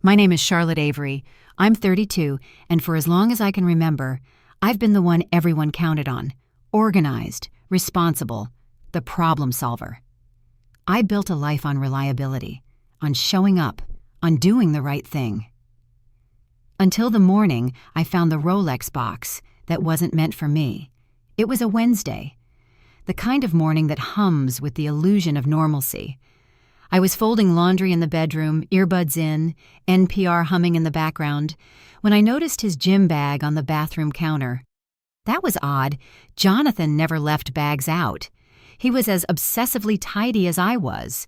My name is Charlotte Avery. I'm 32, and for as long as I can remember, I've been the one everyone counted on. Organized, responsible, the problem solver. I built a life on reliability, on showing up, on doing the right thing. Until the morning I found the Rolex box that wasn't meant for me. It was a Wednesday, the kind of morning that hums with the illusion of normalcy. I was folding laundry in the bedroom, earbuds in, NPR humming in the background, when I noticed his gym bag on the bathroom counter. That was odd. Jonathan never left bags out. He was as obsessively tidy as I was.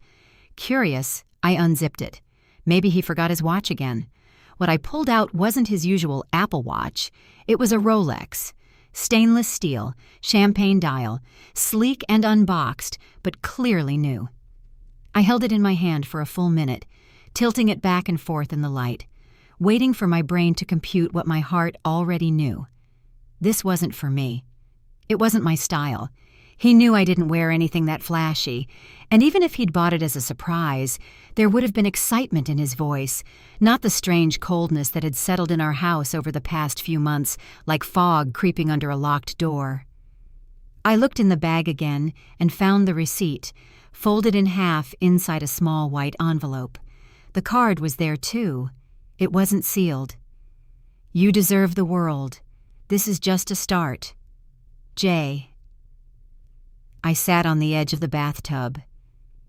Curious, I unzipped it. Maybe he forgot his watch again. What I pulled out wasn't his usual Apple Watch. It was a Rolex. Stainless steel, champagne dial, sleek and unboxed, but clearly new. I held it in my hand for a full minute, tilting it back and forth in the light, waiting for my brain to compute what my heart already knew. This wasn't for me. It wasn't my style. He knew I didn't wear anything that flashy, and even if he'd bought it as a surprise, there would have been excitement in his voice, not the strange coldness that had settled in our house over the past few months, like fog creeping under a locked door. I looked in the bag again and found the receipt, folded in half inside a small white envelope. The card was there too. It wasn't sealed. "You deserve the world. This is just a start. Jay." I sat on the edge of the bathtub.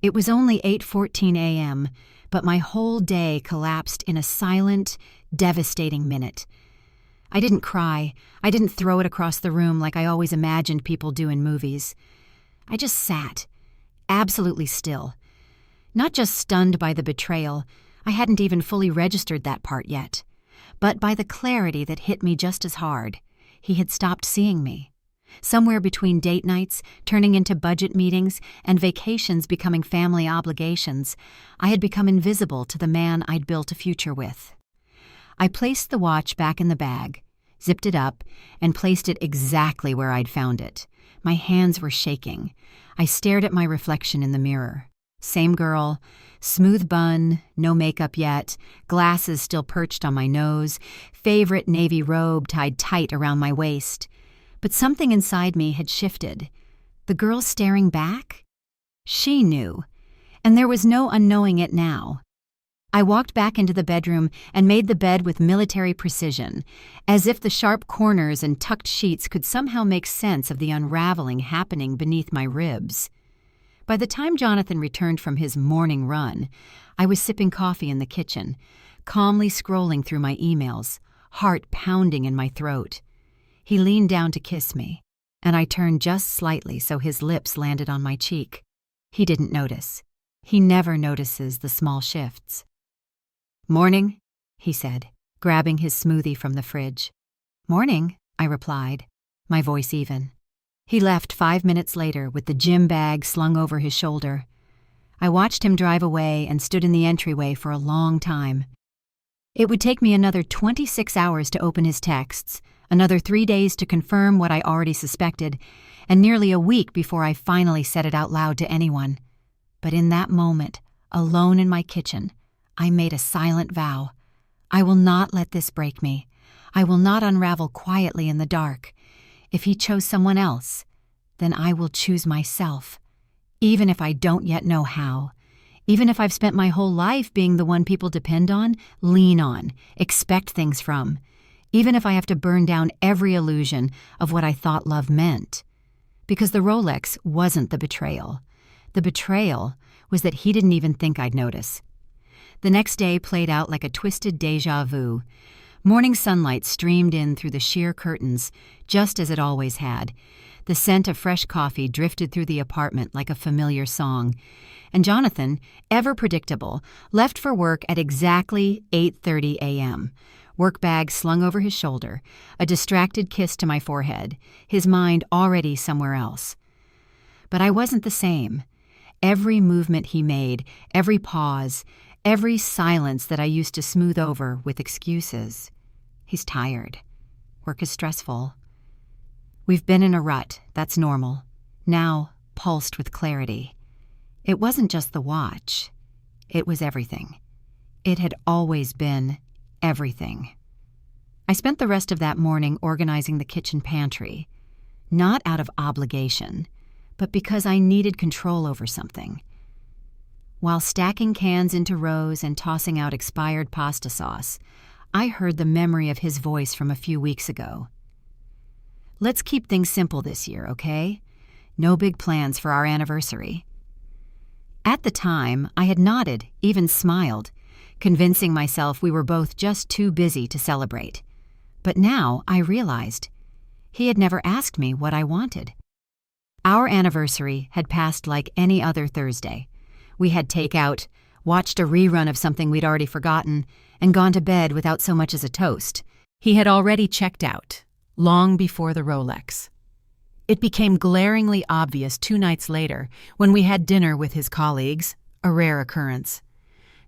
It was only 8:14 a.m., but my whole day collapsed in a silent, devastating minute. I didn't cry. I didn't throw it across the room like I always imagined people do in movies. I just sat, absolutely still. Not just stunned by the betrayal, I hadn't even fully registered that part yet, but by the clarity that hit me just as hard. He had stopped seeing me. Somewhere between date nights, turning into budget meetings, and vacations becoming family obligations, I had become invisible to the man I'd built a future with. I placed the watch back in the bag, zipped it up, and placed it exactly where I'd found it. My hands were shaking. I stared at my reflection in the mirror. Same girl, smooth bun, no makeup yet, glasses still perched on my nose, favorite navy robe tied tight around my waist. But something inside me had shifted. The girl staring back? She knew, and there was no unknowing it now. I walked back into the bedroom and made the bed with military precision, as if the sharp corners and tucked sheets could somehow make sense of the unraveling happening beneath my ribs. By the time Jonathan returned from his morning run, I was sipping coffee in the kitchen, calmly scrolling through my emails, heart pounding in my throat. He leaned down to kiss me, and I turned just slightly so his lips landed on my cheek. He didn't notice. He never notices the small shifts. "Morning," he said, grabbing his smoothie from the fridge. "Morning," I replied, my voice even. He left 5 minutes later with the gym bag slung over his shoulder. I watched him drive away and stood in the entryway for a long time. It would take me another 26 hours to open his texts, another 3 days to confirm what I already suspected, and nearly a week before I finally said it out loud to anyone. But in that moment, alone in my kitchen, I made a silent vow. I will not let this break me. I will not unravel quietly in the dark. If he chose someone else, then I will choose myself, even if I don't yet know how. Even if I've spent my whole life being the one people depend on, lean on, expect things from. Even if I have to burn down every illusion of what I thought love meant. Because the Rolex wasn't the betrayal. The betrayal was that he didn't even think I'd notice. The next day played out like a twisted déjà vu. Morning sunlight streamed in through the sheer curtains, just as it always had. The scent of fresh coffee drifted through the apartment like a familiar song. And Jonathan, ever predictable, left for work at exactly 8:30 a.m., work bag slung over his shoulder, a distracted kiss to my forehead, his mind already somewhere else. But I wasn't the same. Every movement he made, every pause, every silence that I used to smooth over with excuses. He's tired. Work is stressful. We've been in a rut, that's normal. Now, pulsed with clarity. It wasn't just the watch. It was everything. It had always been everything. I spent the rest of that morning organizing the kitchen pantry, not out of obligation, but because I needed control over something. While stacking cans into rows and tossing out expired pasta sauce, I heard the memory of his voice from a few weeks ago. "Let's keep things simple this year, okay? No big plans for our anniversary." At the time, I had nodded, even smiled, convincing myself we were both just too busy to celebrate. But now I realized he had never asked me what I wanted. Our anniversary had passed like any other Thursday. We had takeout, watched a rerun of something we'd already forgotten, and gone to bed without so much as a toast. He had already checked out, long before the Rolex. It became glaringly obvious 2 nights later when we had dinner with his colleagues, a rare occurrence.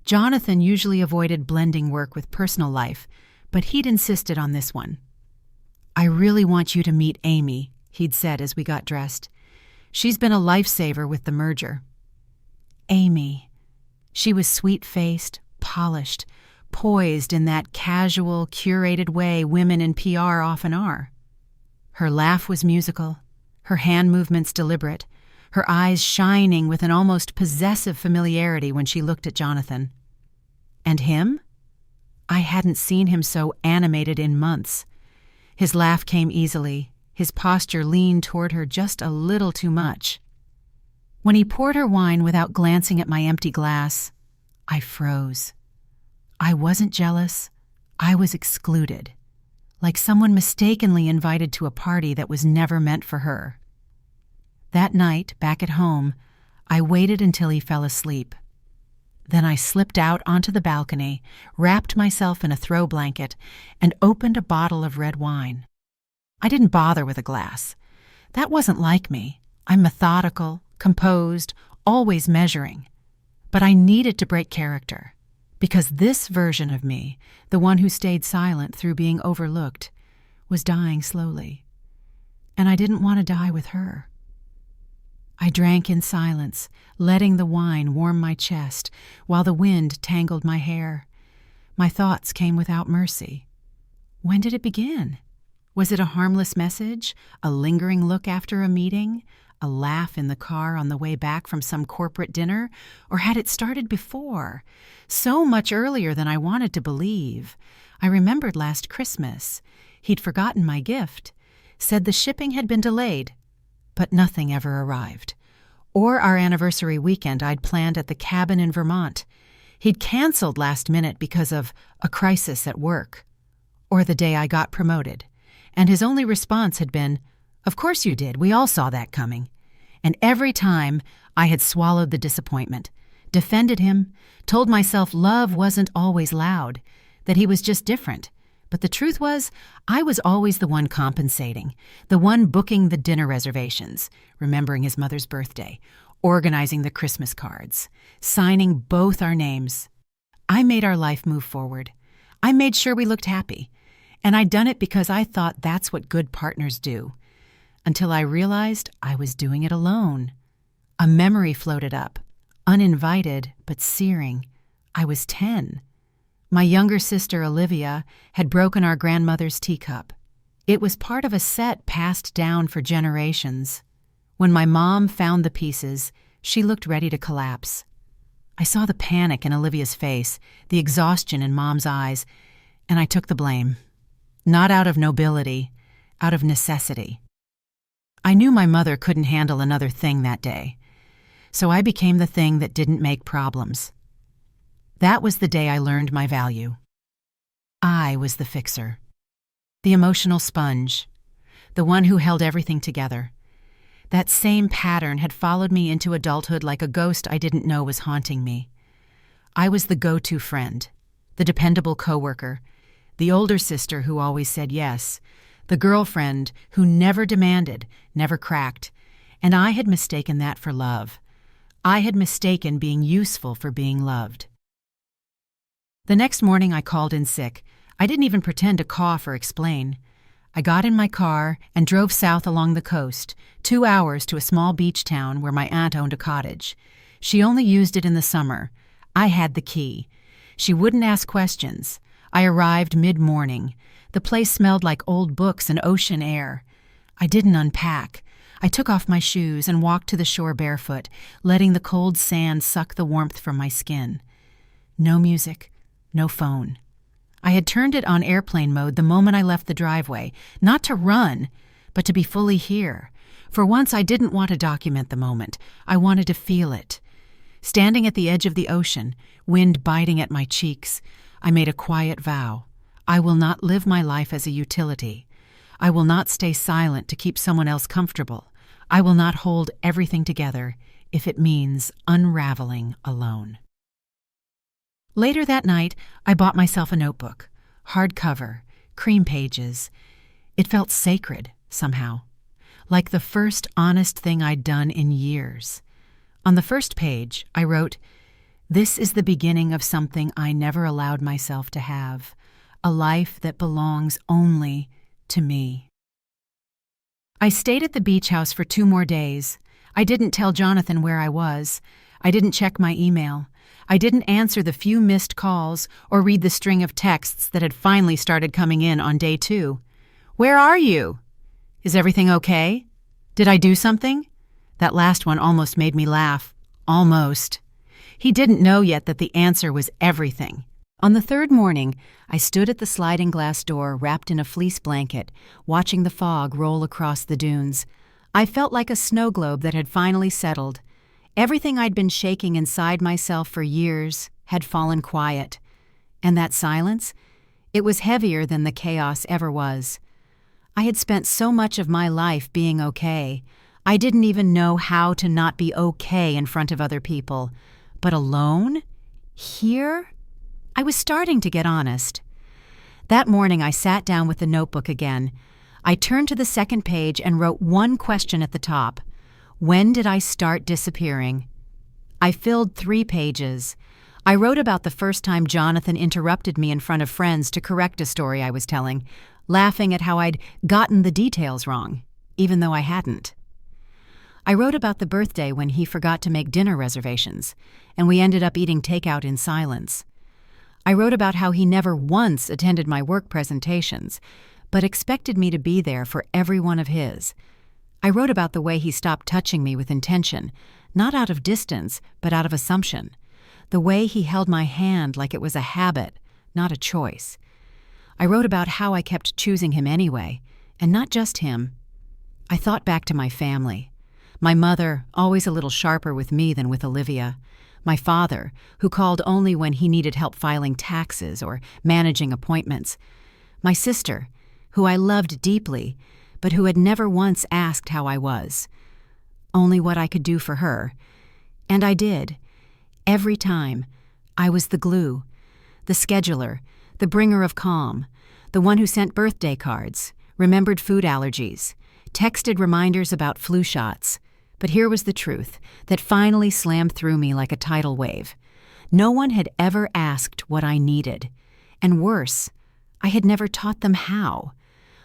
Jonathan usually avoided blending work with personal life, but he'd insisted on this one. "I really want you to meet Amy," he'd said as we got dressed. "She's been a lifesaver with the merger." Amy. She was sweet-faced, polished, poised in that casual, curated way women in PR often are. Her laugh was musical, her hand movements deliberate, her eyes shining with an almost possessive familiarity when she looked at Jonathan. And him? I hadn't seen him so animated in months. His laugh came easily, his posture leaned toward her just a little too much. When he poured her wine without glancing at my empty glass, I froze. I wasn't jealous, I was excluded, like someone mistakenly invited to a party that was never meant for her. That night, back at home, I waited until he fell asleep. Then I slipped out onto the balcony, wrapped myself in a throw blanket, and opened a bottle of red wine. I didn't bother with a glass. That wasn't like me. I'm methodical, composed, always measuring. But I needed to break character, because this version of me, the one who stayed silent through being overlooked, was dying slowly. And I didn't want to die with her. I drank in silence, letting the wine warm my chest while the wind tangled my hair. My thoughts came without mercy. When did it begin? Was it a harmless message, a lingering look after a meeting, a laugh in the car on the way back from some corporate dinner, or had it started before, so much earlier than I wanted to believe? I remembered last Christmas. He'd forgotten my gift, said the shipping had been delayed, but nothing ever arrived. Or our anniversary weekend I'd planned at the cabin in Vermont. He'd canceled last minute because of a crisis at work. Or the day I got promoted. And his only response had been, "Of course you did, we all saw that coming." And every time I had swallowed the disappointment, defended him, told myself love wasn't always loud, that he was just different. But the truth was, I was always the one compensating, the one booking the dinner reservations, remembering his mother's birthday, organizing the Christmas cards, signing both our names. I made our life move forward. I made sure we looked happy. And I'd done it because I thought that's what good partners do. Until I realized I was doing it alone. A memory floated up, uninvited but searing. I was 10. My younger sister, Olivia, had broken our grandmother's teacup. It was part of a set passed down for generations. When my mom found the pieces, she looked ready to collapse. I saw the panic in Olivia's face, the exhaustion in Mom's eyes, and I took the blame. Not out of nobility, out of necessity. I knew my mother couldn't handle another thing that day, so I became the thing that didn't make problems. That was the day I learned my value. I was the fixer, the emotional sponge, the one who held everything together. That same pattern had followed me into adulthood like a ghost I didn't know was haunting me. I was the go-to friend, the dependable coworker, the older sister who always said yes, the girlfriend who never demanded, never cracked, and I had mistaken that for love. I had mistaken being useful for being loved. The next morning I called in sick. I didn't even pretend to cough or explain. I got in my car and drove south along the coast, 2 hours to a small beach town where my aunt owned a cottage. She only used it in the summer. I had the key. She wouldn't ask questions. I arrived mid-morning. The place smelled like old books and ocean air. I didn't unpack. I took off my shoes and walked to the shore barefoot, letting the cold sand suck the warmth from my skin. No music, no phone. I had turned it on airplane mode the moment I left the driveway, not to run, but to be fully here. For once, I didn't want to document the moment. I wanted to feel it. Standing at the edge of the ocean, wind biting at my cheeks, I made a quiet vow. I will not live my life as a utility. I will not stay silent to keep someone else comfortable. I will not hold everything together if it means unraveling alone. Later that night, I bought myself a notebook, hardcover, cream pages. It felt sacred, somehow, like the first honest thing I'd done in years. On the first page, I wrote, "This is the beginning of something I never allowed myself to have, a life that belongs only to me." I stayed at the beach house for 2 more days. I didn't tell Jonathan where I was. I didn't check my email. I didn't answer the few missed calls or read the string of texts that had finally started coming in on day 2. "Where are you? Is everything okay? Did I do something?" That last one almost made me laugh. Almost. He didn't know yet that the answer was everything. On the 3rd morning, I stood at the sliding glass door wrapped in a fleece blanket, watching the fog roll across the dunes. I felt like a snow globe that had finally settled. Everything I'd been shaking inside myself for years had fallen quiet. And that silence? It was heavier than the chaos ever was. I had spent so much of my life being okay. I didn't even know how to not be okay in front of other people. But alone? Here? I was starting to get honest. That morning, I sat down with the notebook again. I turned to the 2nd page and wrote one question at the top. When did I start disappearing? I filled 3 pages. I wrote about the first time Jonathan interrupted me in front of friends to correct a story I was telling, laughing at how I'd gotten the details wrong, even though I hadn't. I wrote about the birthday when he forgot to make dinner reservations, and we ended up eating takeout in silence. I wrote about how he never once attended my work presentations, but expected me to be there for every one of his. I wrote about the way he stopped touching me with intention, not out of distance, but out of assumption. The way he held my hand like it was a habit, not a choice. I wrote about how I kept choosing him anyway, and not just him. I thought back to my family. My mother, always a little sharper with me than with Olivia. My father, who called only when he needed help filing taxes or managing appointments. My sister, who I loved deeply, but who had never once asked how I was. Only what I could do for her. And I did. Every time. I was the glue, the scheduler, the bringer of calm, the one who sent birthday cards, remembered food allergies, texted reminders about flu shots. But here was the truth that finally slammed through me like a tidal wave. No one had ever asked what I needed. And worse, I had never taught them how.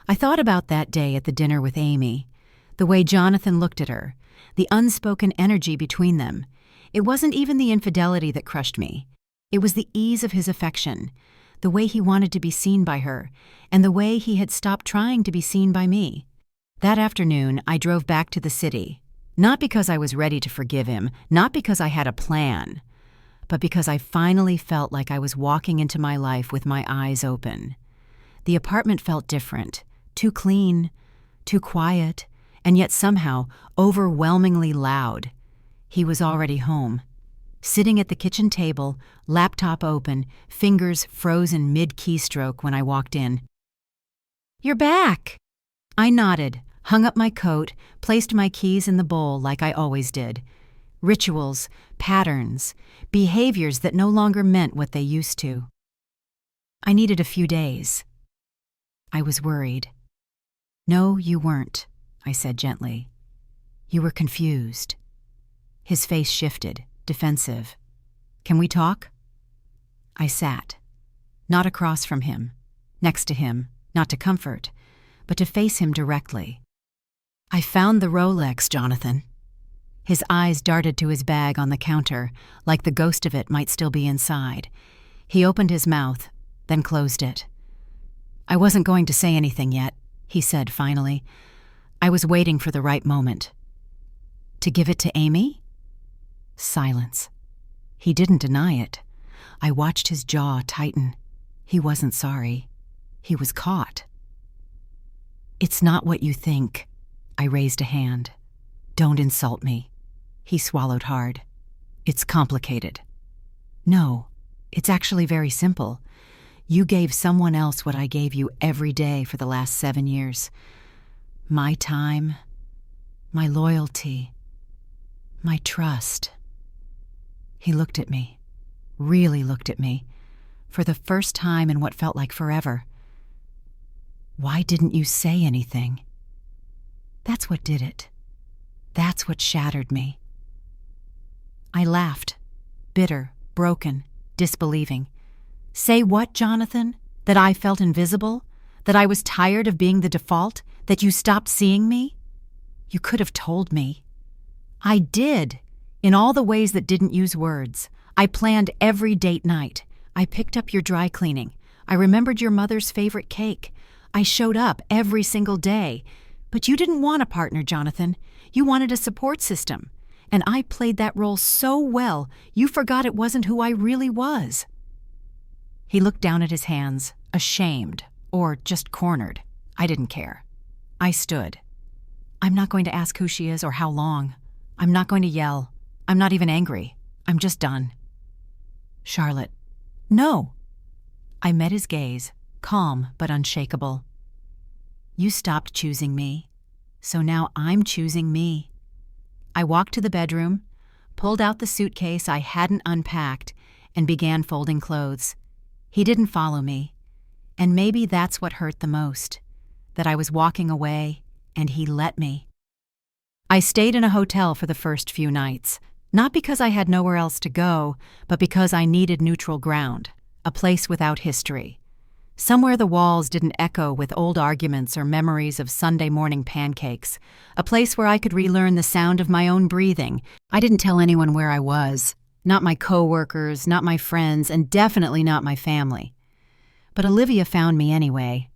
I thought about that day at the dinner with Amy, the way Jonathan looked at her, the unspoken energy between them. It wasn't even the infidelity that crushed me. It was the ease of his affection, the way he wanted to be seen by her, and the way he had stopped trying to be seen by me. That afternoon, I drove back to the city. Not because I was ready to forgive him, not because I had a plan, but because I finally felt like I was walking into my life with my eyes open. The apartment felt different, too clean, too quiet, and yet somehow overwhelmingly loud. He was already home, sitting at the kitchen table, laptop open, fingers frozen mid-keystroke when I walked in. "You're back!" I nodded, hung up my coat, placed my keys in the bowl like I always did. Rituals, patterns, behaviors that no longer meant what they used to. I needed a few days. I was worried. "No, you weren't," I said gently. "You were confused." His face shifted, defensive. "Can we talk?" I sat, not across from him, next to him, not to comfort, but to face him directly. "I found the Rolex, Jonathan." His eyes darted to his bag on the counter, like the ghost of it might still be inside. He opened his mouth, then closed it. "I wasn't going to say anything yet," he said finally. "I was waiting for the right moment." "To give it to Amy?" Silence. He didn't deny it. I watched his jaw tighten. He wasn't sorry. He was caught. "It's not what you think." I raised a hand. "Don't insult me." He swallowed hard. "It's complicated." "No, it's actually very simple. You gave someone else what I gave you every day for the last 7 years. My time, my loyalty, my trust." He looked at me, really looked at me, for the first time in what felt like forever. "Why didn't you say anything?" That's what did it. That's what shattered me. I laughed, bitter, broken, disbelieving. "Say what, Jonathan? That I felt invisible? That I was tired of being the default? That you stopped seeing me? You could have told me." "I did, in all the ways that didn't use words. I planned every date night. I picked up your dry cleaning. I remembered your mother's favorite cake. I showed up every single day. But you didn't want a partner, Jonathan. You wanted a support system. And I played that role so well, you forgot it wasn't who I really was." He looked down at his hands, ashamed, or just cornered. I didn't care. I stood. "I'm not going to ask who she is or how long. I'm not going to yell. I'm not even angry. I'm just done." "Charlotte." "No." I met his gaze, calm but unshakable. "You stopped choosing me, so now I'm choosing me." I walked to the bedroom, pulled out the suitcase I hadn't unpacked, and began folding clothes. He didn't follow me, and maybe that's what hurt the most, that I was walking away, and he let me. I stayed in a hotel for the first few nights, not because I had nowhere else to go, but because I needed neutral ground, a place without history. Somewhere the walls didn't echo with old arguments or memories of Sunday morning pancakes, a place where I could relearn the sound of my own breathing. I didn't tell anyone where I was, not my coworkers, not my friends, and definitely not my family. But Olivia found me anyway.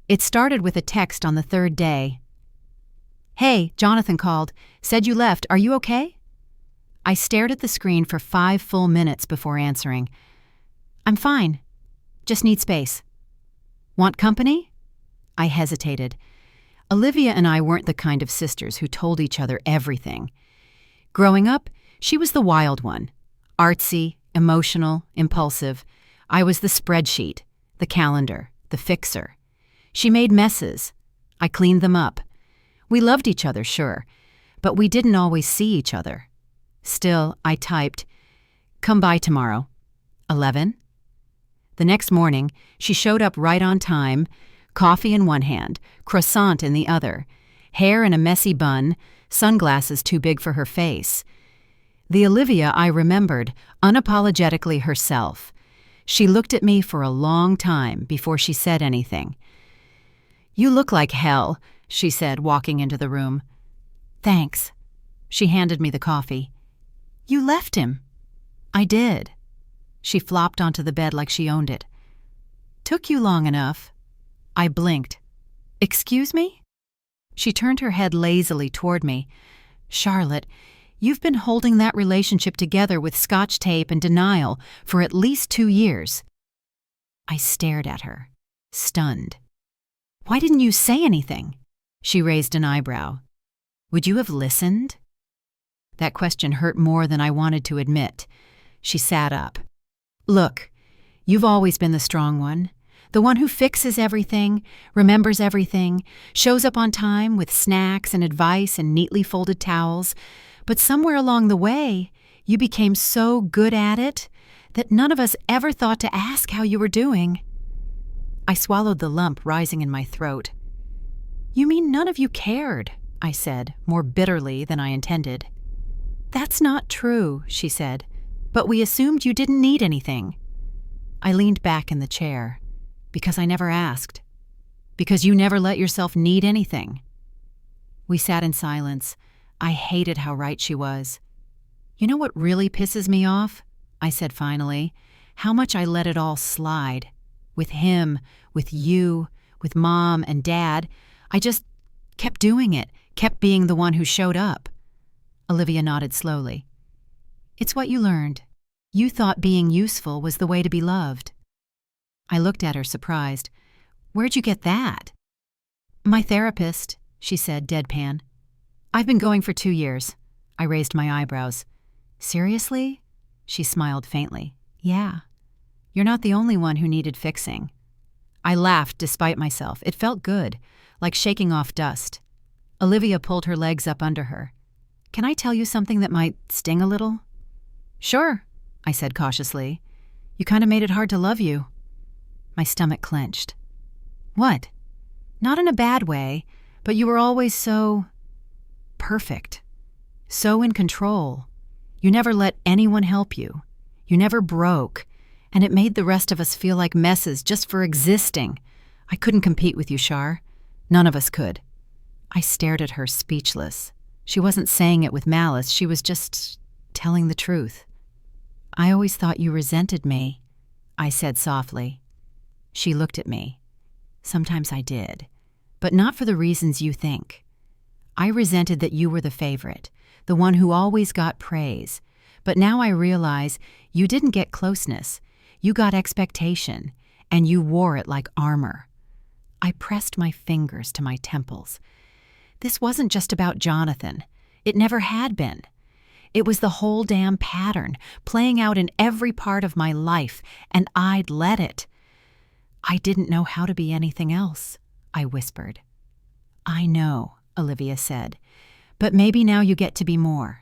It started with a text on the 3rd day. "Hey, Jonathan called. Said you left. Are you okay?" I stared at the screen for 5 full minutes before answering. "I'm fine. Just need space." "Want company?" I hesitated. Olivia and I weren't the kind of sisters who told each other everything. Growing up, she was the wild one. Artsy, emotional, impulsive. I was the spreadsheet, the calendar, the fixer. She made messes. I cleaned them up. We loved each other, sure, but we didn't always see each other. Still, I typed, "Come by tomorrow. 11?" The next morning, she showed up right on time, coffee in one hand, croissant in the other, hair in a messy bun, sunglasses too big for her face. The Olivia I remembered, unapologetically herself. She looked at me for a long time before she said anything. "You look like hell," she said, walking into the room. "Thanks." She handed me the coffee. "You left him." "I did." She flopped onto the bed like she owned it. "Took you long enough." I blinked. "Excuse me?" She turned her head lazily toward me. "Charlotte, you've been holding that relationship together with Scotch tape and denial for at least 2 years. I stared at her, stunned. "Why didn't you say anything?" She raised an eyebrow. "Would you have listened?" That question hurt more than I wanted to admit. She sat up. "Look, you've always been the strong one, the one who fixes everything, remembers everything, shows up on time with snacks and advice and neatly folded towels, but somewhere along the way, you became so good at it that none of us ever thought to ask how you were doing." I swallowed the lump rising in my throat. "You mean none of you cared?" I said, more bitterly than I intended. "That's not true," she said. "But we assumed you didn't need anything." I leaned back in the chair. "Because I never asked. Because you never let yourself need anything." We sat in silence. I hated how right she was. "You know what really pisses me off?" I said finally. how much I let it all slide. With him, with you, with Mom and Dad. I just kept doing it, kept being the one who showed up. Olivia nodded slowly. It's what you learned. You thought being useful was the way to be loved. I looked at her, surprised. Where'd you get that? My therapist, she said, deadpan. I've been going for 2 years. I raised my eyebrows. Seriously? She smiled faintly. Yeah. You're not the only one who needed fixing. I laughed despite myself. It felt good, like shaking off dust. Olivia pulled her legs up under her. Can I tell you something that might sting a little? Sure, I said cautiously. You kind of made it hard to love you. My stomach clenched. What? Not in a bad way, but you were always so perfect, so in control. You never let anyone help you. You never broke, and it made the rest of us feel like messes just for existing. I couldn't compete with you, Shar. None of us could. I stared at her, speechless. She wasn't saying it with malice, she was just telling the truth. I always thought you resented me, I said softly. She looked at me. Sometimes I did, but not for the reasons you think. I resented that you were the favorite, the one who always got praise. But now I realize you didn't get closeness. You got expectation, and you wore it like armor. I pressed my fingers to my temples. This wasn't just about Jonathan. It never had been. It was the whole damn pattern, playing out in every part of my life, and I'd let it. I didn't know how to be anything else, I whispered. I know, Olivia said, but maybe now you get to be more.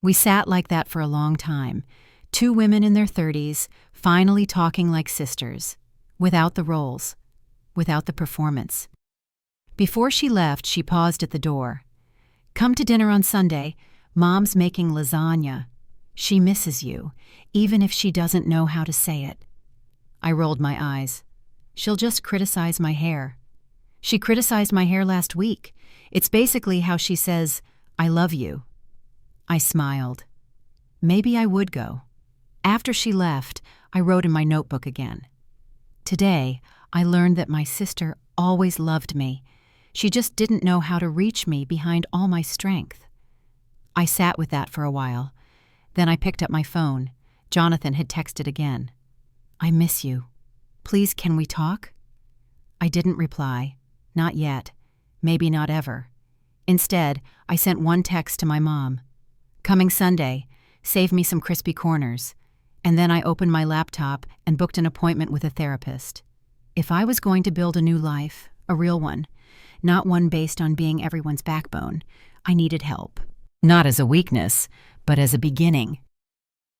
We sat like that for a long time, 2 women in their 30s, finally talking like sisters, without the roles, without the performance. Before she left, she paused at the door. Come to dinner on Sunday. Mom's making lasagna. She misses you, even if she doesn't know how to say it. I rolled my eyes. She'll just criticize my hair. She criticized my hair last week. It's basically how she says, I love you. I smiled. Maybe I would go. After she left, I wrote in my notebook again. Today, I learned that my sister always loved me. She just didn't know how to reach me behind all my strength. I sat with that for a while. Then I picked up my phone. Jonathan had texted again. I miss you. Please, can we talk? I didn't reply. Not yet. Maybe not ever. Instead, I sent one text to my mom. Coming Sunday, save me some crispy corners. And then I opened my laptop and booked an appointment with a therapist. If I was going to build a new life, a real one, not one based on being everyone's backbone, I needed help. Not as a weakness, but as a beginning.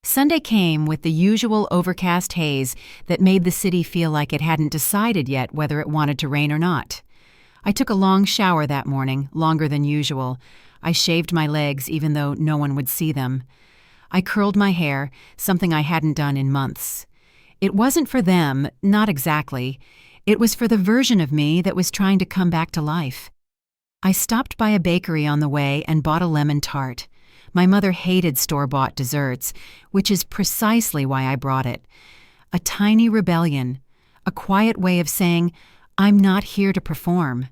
Sunday came with the usual overcast haze that made the city feel like it hadn't decided yet whether it wanted to rain or not. I took a long shower that morning, longer than usual. I shaved my legs even though no one would see them. I curled my hair, something I hadn't done in months. It wasn't for them, not exactly. It was for the version of me that was trying to come back to life. I stopped by a bakery on the way and bought a lemon tart. My mother hated store-bought desserts, which is precisely why I brought it. A tiny rebellion, a quiet way of saying, I'm not here to perform.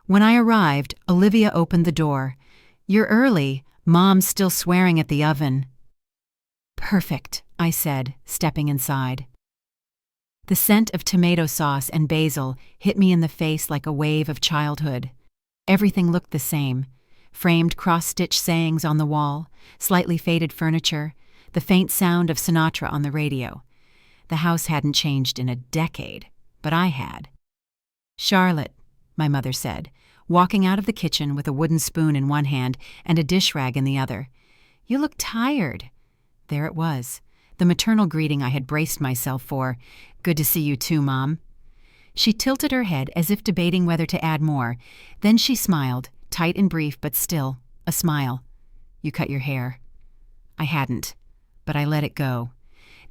When I arrived, Olivia opened the door. You're early. Mom's still swearing at the oven. Perfect, I said, stepping inside. The scent of tomato sauce and basil hit me in the face like a wave of childhood. Everything looked the same. Framed cross-stitch sayings on the wall, slightly faded furniture, the faint sound of Sinatra on the radio. The house hadn't changed in a decade, but I had. Charlotte, my mother said, walking out of the kitchen with a wooden spoon in one hand and a dish rag in the other. You look tired. There it was, the maternal greeting I had braced myself for. Good to see you too, Mom. She tilted her head as if debating whether to add more. Then she smiled, tight and brief, but still, a smile. You cut your hair. I hadn't, but I let it go.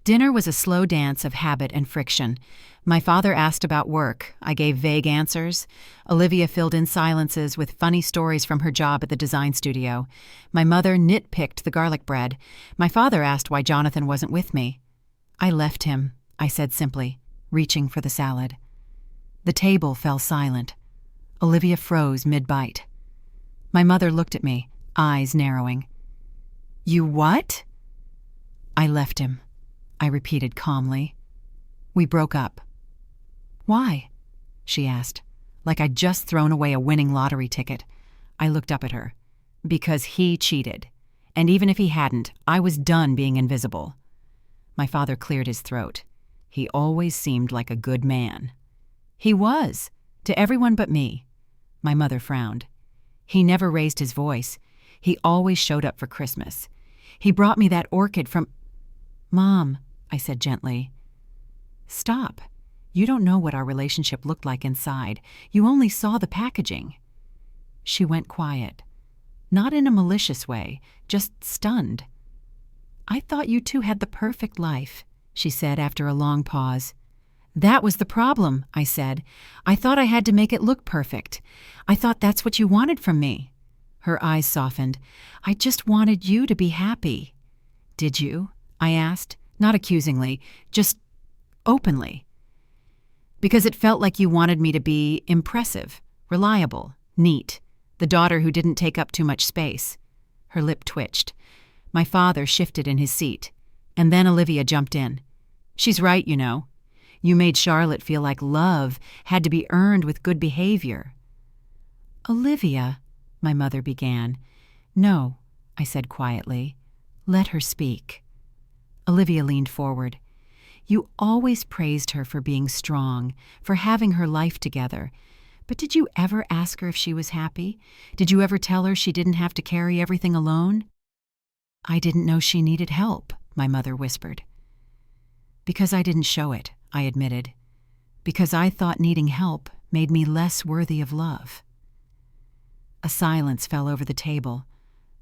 Dinner was a slow dance of habit and friction. My father asked about work. I gave vague answers. Olivia filled in silences with funny stories from her job at the design studio. My mother nitpicked the garlic bread. My father asked why Jonathan wasn't with me. I left him, I said simply, reaching for the salad. The table fell silent. Olivia froze mid-bite. My mother looked at me, eyes narrowing. You what? I left him, I repeated calmly. We broke up. Why? She asked, like I'd just thrown away a winning lottery ticket. I looked up at her. Because he cheated. And even if he hadn't, I was done being invisible. My father cleared his throat. He always seemed like a good man. He was, to everyone but me. My mother frowned. He never raised his voice. He always showed up for Christmas. He brought me that orchid from... Mom, I said gently. Stop. You don't know what our relationship looked like inside. You only saw the packaging. She went quiet. Not in a malicious way, just stunned. I thought you two had the perfect life, she said after a long pause. That was the problem, I said. I thought I had to make it look perfect. I thought that's what you wanted from me. Her eyes softened. I just wanted you to be happy. Did you? I asked, not accusingly, just openly. Because it felt like you wanted me to be impressive, reliable, neat, the daughter who didn't take up too much space. Her lip twitched. My father shifted in his seat, and then Olivia jumped in. She's right, you know. You made Charlotte feel like love had to be earned with good behavior. Olivia, my mother began. No, I said quietly. Let her speak. Olivia leaned forward. You always praised her for being strong, for having her life together. But did you ever ask her if she was happy? Did you ever tell her she didn't have to carry everything alone? I didn't know she needed help, my mother whispered. Because I didn't show it, I admitted. Because I thought needing help made me less worthy of love. A silence fell over the table.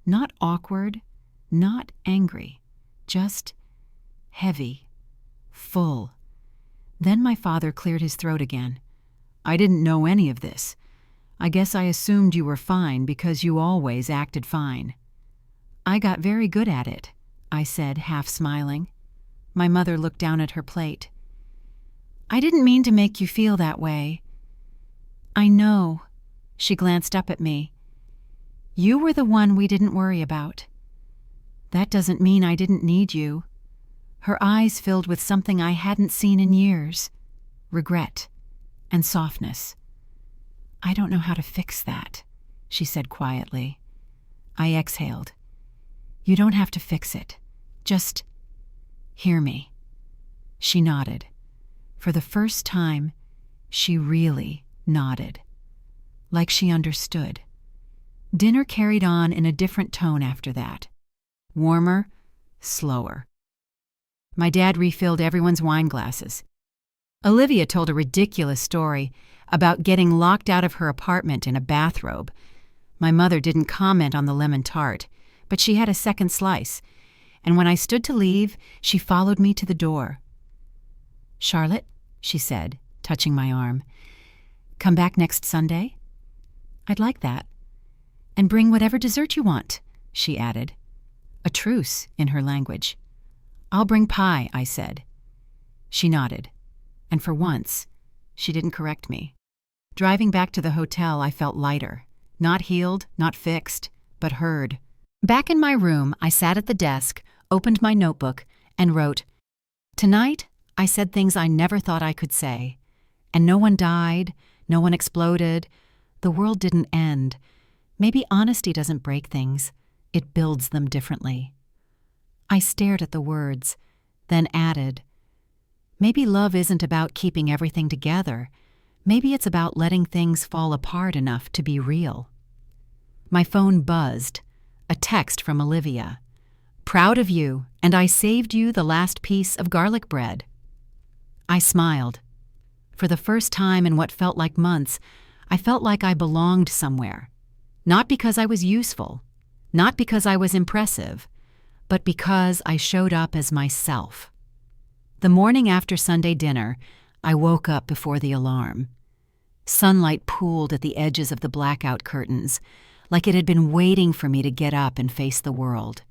Not awkward, not angry, just heavy, full. Then my father cleared his throat again. I didn't know any of this. I guess I assumed you were fine because you always acted fine. I got very good at it, I said, half smiling. My mother looked down at her plate. I didn't mean to make you feel that way. I know. She glanced up at me. You were the one we didn't worry about. That doesn't mean I didn't need you. Her eyes filled with something I hadn't seen in years. Regret and softness. I don't know how to fix that, she said quietly. I exhaled. You don't have to fix it. Just hear me. She nodded. For the first time, she really nodded. Like she understood. Dinner carried on in a different tone after that. Warmer, slower. My dad refilled everyone's wine glasses. Olivia told a ridiculous story about getting locked out of her apartment in a bathrobe. My mother didn't comment on the lemon tart, but she had a second slice, and when I stood to leave, she followed me to the door. Charlotte, she said, touching my arm, come back next Sunday? I'd like that. And bring whatever dessert you want, she added. A truce in her language. I'll bring pie, I said. She nodded, and for once, she didn't correct me. Driving back to the hotel, I felt lighter. Not healed, not fixed, but heard. Back in my room, I sat at the desk, opened my notebook, and wrote, Tonight, I said things I never thought I could say. And no one died, no one exploded. The world didn't end. Maybe honesty doesn't break things. It builds them differently. I stared at the words, then added, maybe love isn't about keeping everything together. Maybe it's about letting things fall apart enough to be real. My phone buzzed. A text from Olivia. Proud of you, and I saved you the last piece of garlic bread. I smiled. For the first time in what felt like months, I felt like I belonged somewhere. Not because I was useful, not because I was impressive, but because I showed up as myself. The morning after Sunday dinner, I woke up before the alarm. Sunlight pooled at the edges of the blackout curtains, like it had been waiting for me to get up and face the world.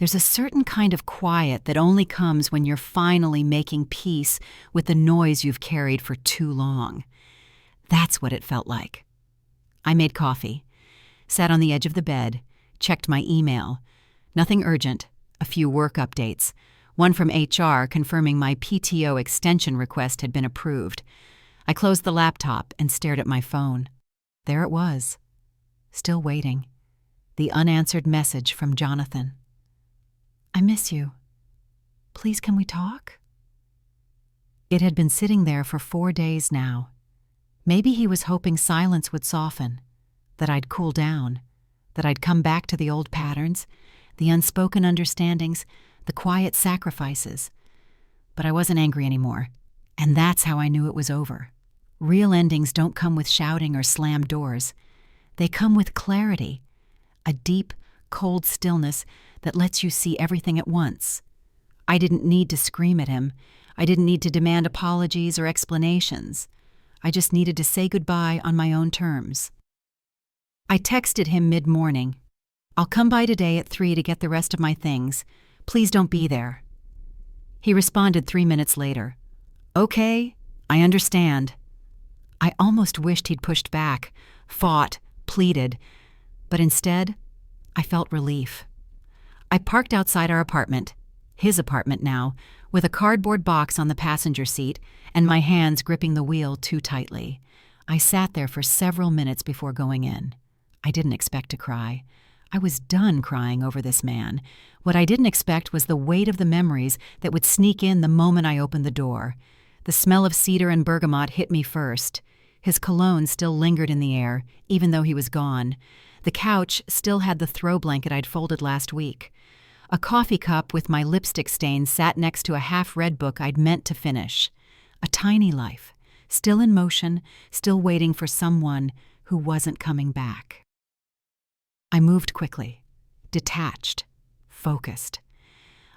There's a certain kind of quiet that only comes when you're finally making peace with the noise you've carried for too long. That's what it felt like. I made coffee, sat on the edge of the bed, checked my email. Nothing urgent, a few work updates. One from HR confirming my PTO extension request had been approved. I closed the laptop and stared at my phone. There it was, still waiting. The unanswered message from Jonathan. I miss you. Please, can we talk? It had been sitting there for 4 days now. Maybe he was hoping silence would soften, that I'd cool down, that I'd come back to the old patterns, the unspoken understandings, the quiet sacrifices. But I wasn't angry anymore, and that's how I knew it was over. Real endings don't come with shouting or slammed doors. They come with clarity, a deep, cold stillness that lets you see everything at once. I didn't need to scream at him. I didn't need to demand apologies or explanations. I just needed to say goodbye on my own terms. I texted him mid-morning. I'll come by today at 3 to get the rest of my things. Please don't be there. He responded 3 minutes later. Okay, I understand. I almost wished he'd pushed back, fought, pleaded, but instead, I felt relief. I parked outside our apartment, his apartment now, with a cardboard box on the passenger seat and my hands gripping the wheel too tightly. I sat there for several minutes before going in. I didn't expect to cry. I was done crying over this man. What I didn't expect was the weight of the memories that would sneak in the moment I opened the door. The smell of cedar and bergamot hit me first. His cologne still lingered in the air, even though he was gone. The couch still had the throw blanket I'd folded last week. A coffee cup with my lipstick stain sat next to a half-read book I'd meant to finish. A tiny life, still in motion, still waiting for someone who wasn't coming back. I moved quickly, detached, focused.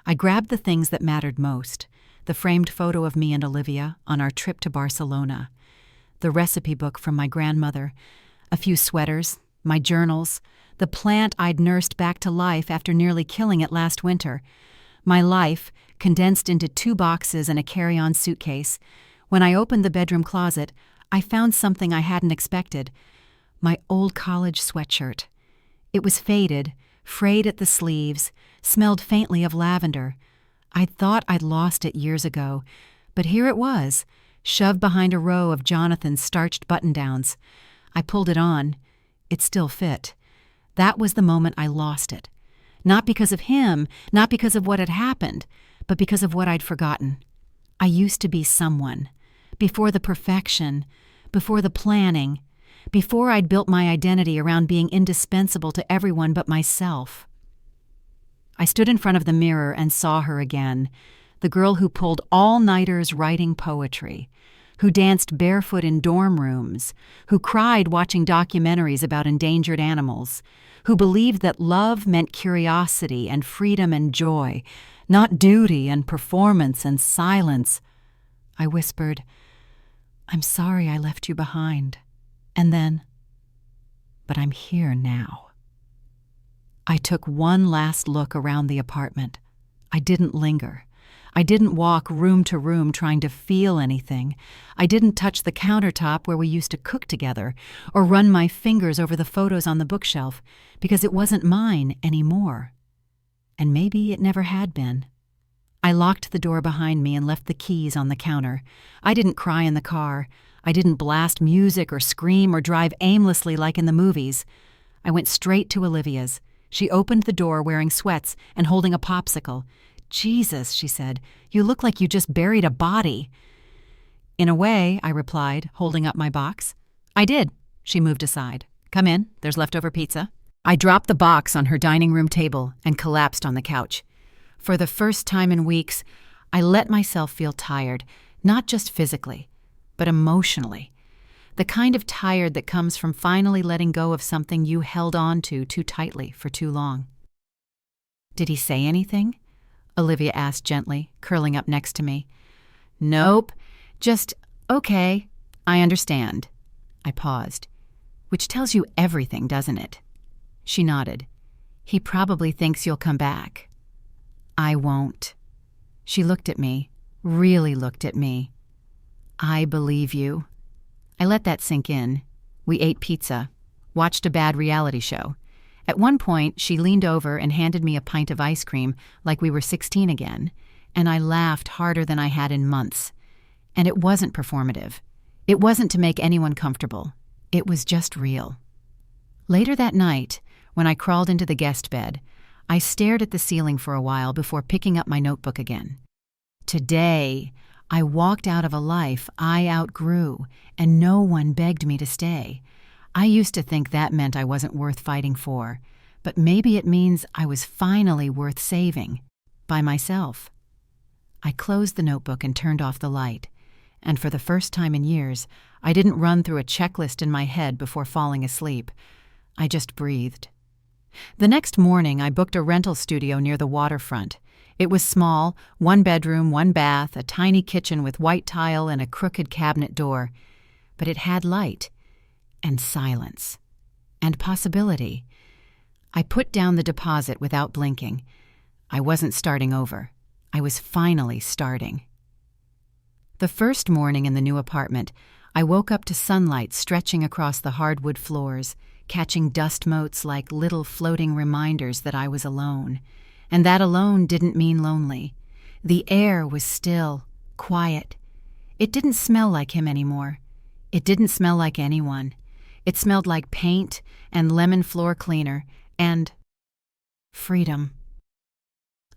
I grabbed the things that mattered most, the framed photo of me and Olivia on our trip to Barcelona, the recipe book from my grandmother, a few sweaters, my journals, the plant I'd nursed back to life after nearly killing it last winter, my life condensed into 2 boxes and a carry-on suitcase. When I opened the bedroom closet, I found something I hadn't expected, my old college sweatshirt. It was faded, frayed at the sleeves, smelled faintly of lavender. I'd thought I'd lost it years ago, but here it was, shoved behind a row of Jonathan's starched button-downs. I pulled it on. It still fit. That was the moment I lost it. Not because of him, not because of what had happened, but because of what I'd forgotten. I used to be someone. Before the perfection, before the planning, before I'd built my identity around being indispensable to everyone but myself. I stood in front of the mirror and saw her again, the girl who pulled all-nighters writing poetry, who danced barefoot in dorm rooms, who cried watching documentaries about endangered animals, who believed that love meant curiosity and freedom and joy, not duty and performance and silence. I whispered, "I'm sorry I left you behind." And then, "But I'm here now." I took one last look around the apartment. I didn't linger. I didn't walk room to room trying to feel anything. I didn't touch the countertop where we used to cook together, or run my fingers over the photos on the bookshelf, because it wasn't mine anymore. And maybe it never had been. I locked the door behind me and left the keys on the counter. I didn't cry in the car. I didn't blast music or scream or drive aimlessly like in the movies. I went straight to Olivia's. She opened the door wearing sweats and holding a popsicle. "Jesus," she said, "you look like you just buried a body." "In a way," I replied, holding up my box. "I did." She moved aside. "Come in, there's leftover pizza." I dropped the box on her dining room table and collapsed on the couch. For the first time in weeks, I let myself feel tired, not just physically, but emotionally. The kind of tired that comes from finally letting go of something you held on to too tightly for too long. "Did he say anything?" Olivia asked gently, curling up next to me. "Nope, just, okay, I understand." I paused. "Which tells you everything, doesn't it?" She nodded. "He probably thinks you'll come back." I won't. She looked at me, really looked at me. I believe you. I let that sink in. We ate pizza, watched a bad reality show. At one point, she leaned over and handed me a pint of ice cream like we were 16 again, and I laughed harder than I had in months. And it wasn't performative. It wasn't to make anyone comfortable. It was just real. Later that night, when I crawled into the guest bed, I stared at the ceiling for a while before picking up my notebook again. Today, I walked out of a life I outgrew, and no one begged me to stay. I used to think that meant I wasn't worth fighting for, but maybe it means I was finally worth saving, by myself. I closed the notebook and turned off the light, and for the first time in years, I didn't run through a checklist in my head before falling asleep. I just breathed. The next morning, I booked a rental studio near the waterfront. It was small, 1 bedroom, 1 bath, a tiny kitchen with white tile and a crooked cabinet door. But it had light, and silence, and possibility. I put down the deposit without blinking. I wasn't starting over. I was finally starting. The first morning in the new apartment, I woke up to sunlight stretching across the hardwood floors, catching dust motes like little floating reminders that I was alone. And that alone didn't mean lonely. The air was still, quiet. It didn't smell like him anymore. It didn't smell like anyone. It smelled like paint and lemon floor cleaner and freedom.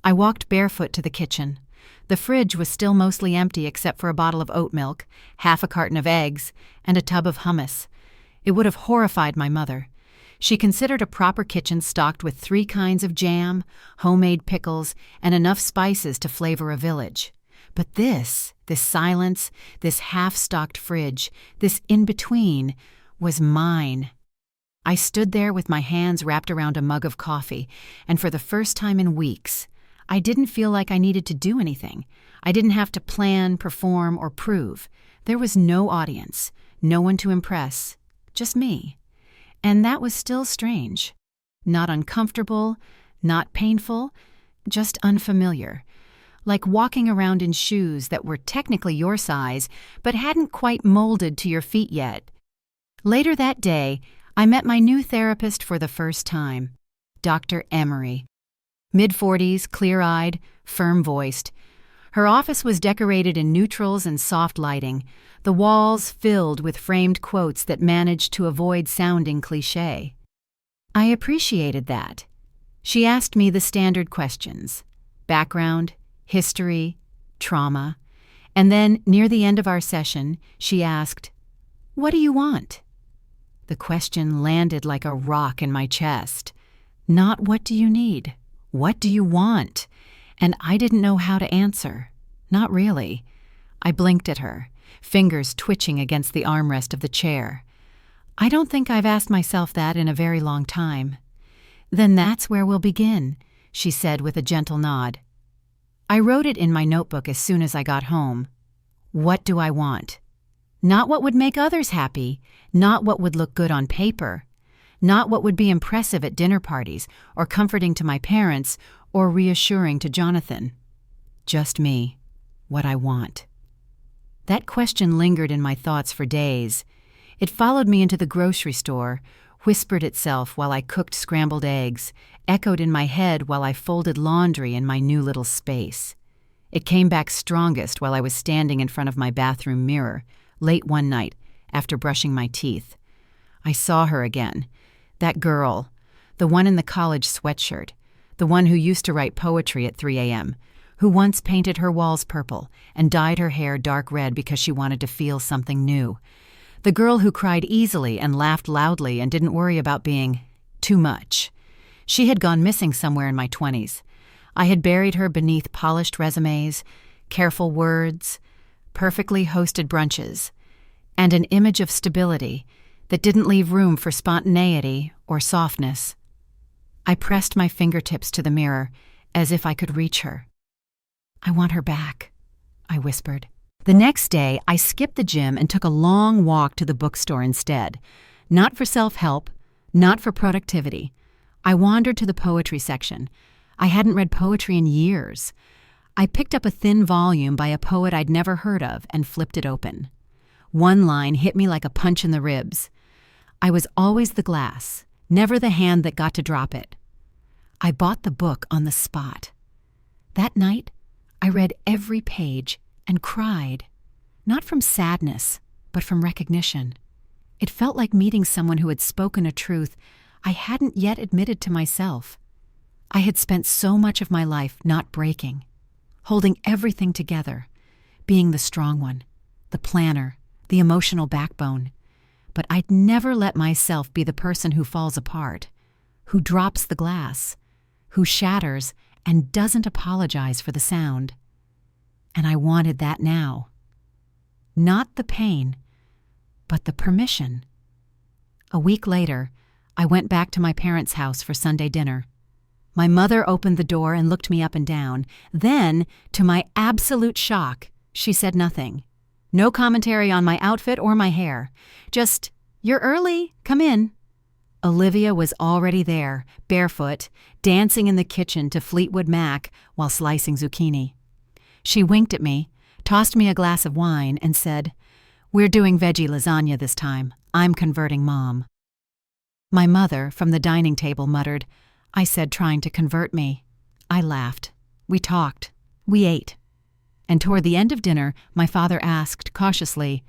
I walked barefoot to the kitchen. The fridge was still mostly empty except for a bottle of oat milk, half a carton of eggs, and a tub of hummus. It would have horrified my mother. She considered a proper kitchen stocked with 3 kinds of jam, homemade pickles, and enough spices to flavor a village. But this silence, this half-stocked fridge, this in-between, was mine. I stood there with my hands wrapped around a mug of coffee, and for the first time in weeks, I didn't feel like I needed to do anything. I didn't have to plan, perform, or prove. There was no audience, no one to impress, just me. And that was still strange. Not uncomfortable, not painful, just unfamiliar. Like walking around in shoes that were technically your size, but hadn't quite molded to your feet yet. Later that day, I met my new therapist for the first time, Dr. Avery. Mid-40s, clear-eyed, firm-voiced. Her office was decorated in neutrals and soft lighting, the walls filled with framed quotes that managed to avoid sounding cliché. I appreciated that. She asked me the standard questions: background, history, trauma, and then, near the end of our session, she asked, "What do you want?" The question landed like a rock in my chest. Not what do you need? What do you want? And I didn't know how to answer. Not really. I blinked at her, fingers twitching against the armrest of the chair. I don't think I've asked myself that in a very long time. Then that's where we'll begin, she said with a gentle nod. I wrote it in my notebook as soon as I got home. What do I want? Not what would make others happy, not what would look good on paper, not what would be impressive at dinner parties or comforting to my parents or reassuring to Jonathan. Just me, what I want. That question lingered in my thoughts for days. It followed me into the grocery store, whispered itself while I cooked scrambled eggs, echoed in my head while I folded laundry in my new little space. It came back strongest while I was standing in front of my bathroom mirror, late one night, after brushing my teeth. I saw her again. That girl, the one in the college sweatshirt, the one who used to write poetry at 3 a.m., who once painted her walls purple and dyed her hair dark red because she wanted to feel something new. The girl who cried easily and laughed loudly and didn't worry about being too much. She had gone missing somewhere in my 20s. I had buried her beneath polished resumes, careful words, perfectly hosted brunches, and an image of stability that didn't leave room for spontaneity or softness. I pressed my fingertips to the mirror as if I could reach her. I want her back, I whispered. The next day, I skipped the gym and took a long walk to the bookstore instead. Not for self-help, not for productivity. I wandered to the poetry section. I hadn't read poetry in years. I picked up a thin volume by a poet I'd never heard of and flipped it open. One line hit me like a punch in the ribs. I was always the glass, never the hand that got to drop it. I bought the book on the spot. That night, I read every page and cried, not from sadness, but from recognition. It felt like meeting someone who had spoken a truth I hadn't yet admitted to myself. I had spent so much of my life not breaking, holding everything together, being the strong one, the planner, the emotional backbone. But I'd never let myself be the person who falls apart, who drops the glass, who shatters and doesn't apologize for the sound. And I wanted that now. Not the pain, but the permission. A week later, I went back to my parents' house for Sunday dinner. My mother opened the door and looked me up and down. Then, to my absolute shock, she said nothing. No commentary on my outfit or my hair. Just, "You're early, come in." Olivia was already there, barefoot, dancing in the kitchen to Fleetwood Mac while slicing zucchini. She winked at me, tossed me a glass of wine, and said, "We're doing veggie lasagna this time. I'm converting Mom." My mother, from the dining table, muttered, "I said trying to convert me." I laughed. We talked. We ate. And toward the end of dinner, my father asked, cautiously,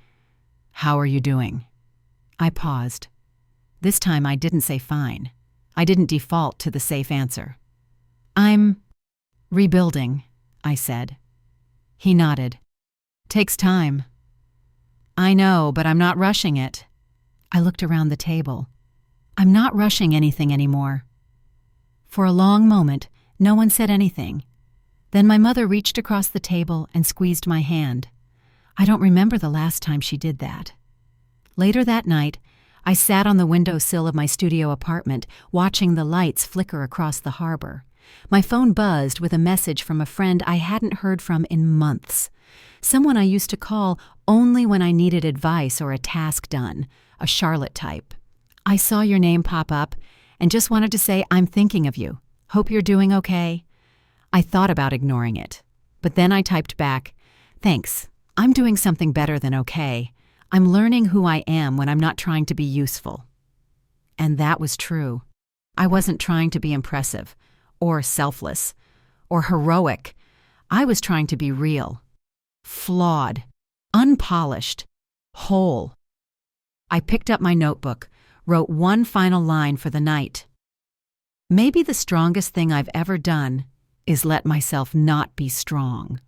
"How are you doing?" I paused. This time I didn't say fine. I didn't default to the safe answer. "I'm rebuilding," I said. He nodded. "Takes time." "I know, but I'm not rushing it." I looked around the table. I'm not rushing anything anymore. For a long moment, no one said anything. Then my mother reached across the table and squeezed my hand. I don't remember the last time she did that. Later that night, I sat on the windowsill of my studio apartment, watching the lights flicker across the harbor. My phone buzzed with a message from a friend I hadn't heard from in months. Someone I used to call only when I needed advice or a task done, a Charlotte type. "I saw your name pop up and just wanted to say I'm thinking of you. Hope you're doing okay." I thought about ignoring it, but then I typed back, "Thanks. I'm doing something better than okay. I'm learning who I am when I'm not trying to be useful." And that was true. I wasn't trying to be impressive, or selfless, or heroic. I was trying to be real, flawed, unpolished, whole. I picked up my notebook, wrote one final line for the night. Maybe the strongest thing I've ever done is let myself not be strong.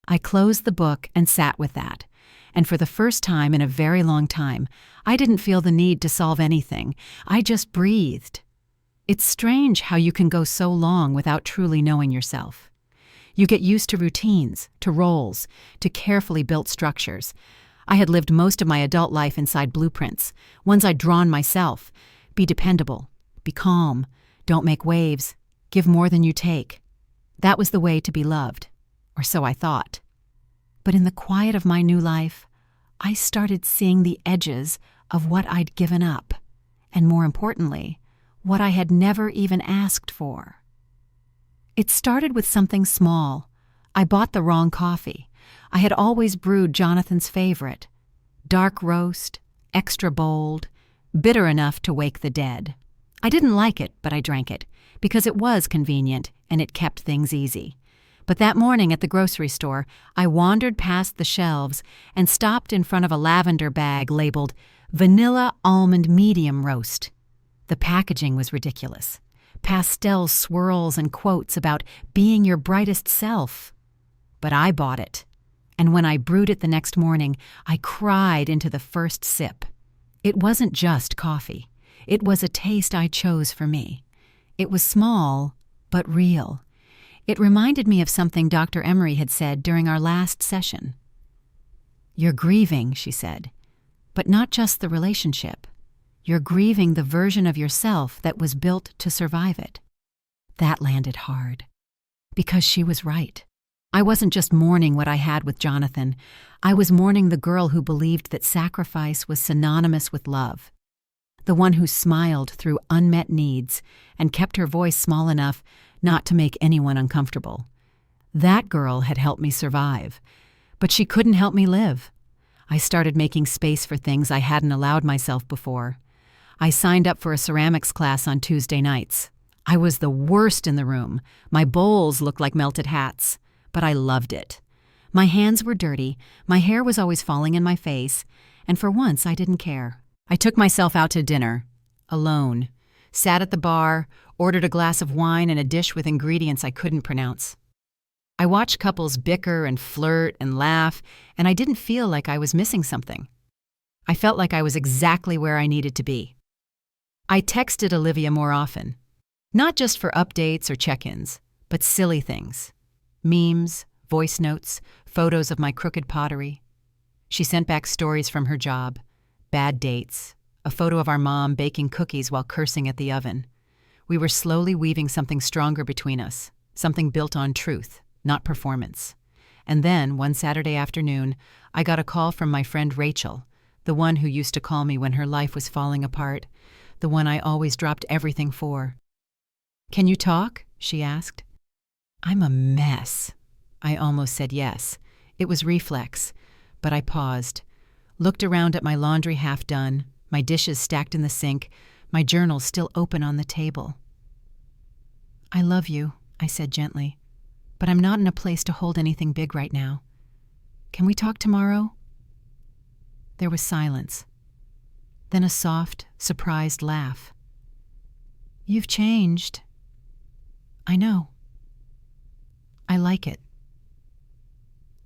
I closed the book and sat with that, and for the first time in a very long time, I didn't feel the need to solve anything. I just breathed. It's strange how you can go so long without truly knowing yourself. You get used to routines, to roles, to carefully built structures. I had lived most of my adult life inside blueprints, ones I'd drawn myself. Be dependable, be calm, don't make waves, give more than you take. That was the way to be loved, or so I thought. But in the quiet of my new life, I started seeing the edges of what I'd given up, and more importantly, what I had never even asked for. It started with something small. I bought the wrong coffee. I had always brewed Jonathan's favorite. Dark roast, extra bold, bitter enough to wake the dead. I didn't like it, but I drank it, because it was convenient and it kept things easy. But that morning at the grocery store, I wandered past the shelves and stopped in front of a lavender bag labeled Vanilla Almond Medium Roast. The packaging was ridiculous. Pastel swirls and quotes about being your brightest self. But I bought it. And when I brewed it the next morning, I cried into the first sip. It wasn't just coffee. It was a taste I chose for me. It was small, but real. It reminded me of something Dr. Emery had said during our last session. "You're grieving," she said, "but not just the relationship. You're grieving the version of yourself that was built to survive it." That landed hard. Because she was right. I wasn't just mourning what I had with Jonathan. I was mourning the girl who believed that sacrifice was synonymous with love. The one who smiled through unmet needs and kept her voice small enough not to make anyone uncomfortable. That girl had helped me survive, but she couldn't help me live. I started making space for things I hadn't allowed myself before. I signed up for a ceramics class on Tuesday nights. I was the worst in the room. My bowls looked like melted hats, but I loved it. My hands were dirty, my hair was always falling in my face, and for once I didn't care. I took myself out to dinner, alone, sat at the bar, ordered a glass of wine and a dish with ingredients I couldn't pronounce. I watched couples bicker and flirt and laugh, and I didn't feel like I was missing something. I felt like I was exactly where I needed to be. I texted Olivia more often, not just for updates or check-ins, but silly things. Memes, voice notes, photos of my crooked pottery. She sent back stories from her job, bad dates, a photo of our mom baking cookies while cursing at the oven. We were slowly weaving something stronger between us, something built on truth, not performance. And then, one Saturday afternoon, I got a call from my friend Rachel, the one who used to call me when her life was falling apart, the one I always dropped everything for. "Can you talk?" she asked. "I'm a mess." I almost said yes. It was reflex, but I paused, looked around at my laundry half done, my dishes stacked in the sink, my journal still open on the table. "I love you," I said gently, "but I'm not in a place to hold anything big right now. Can we talk tomorrow?" There was silence. Then a soft, surprised laugh. "You've changed." "I know. I like it."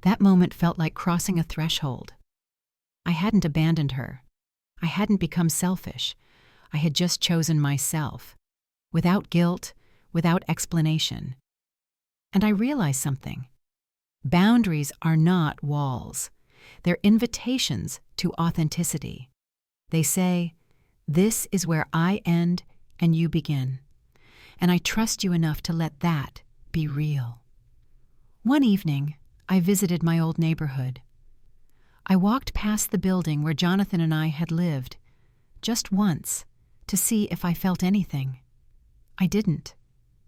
That moment felt like crossing a threshold. I hadn't abandoned her. I hadn't become selfish. I had just chosen myself, without guilt, without explanation. And I realized something. Boundaries are not walls. They're invitations to authenticity. They say, "This is where I end and you begin. And I trust you enough to let that be real." One evening, I visited my old neighborhood. I walked past the building where Jonathan and I had lived, just once, to see if I felt anything. I didn't.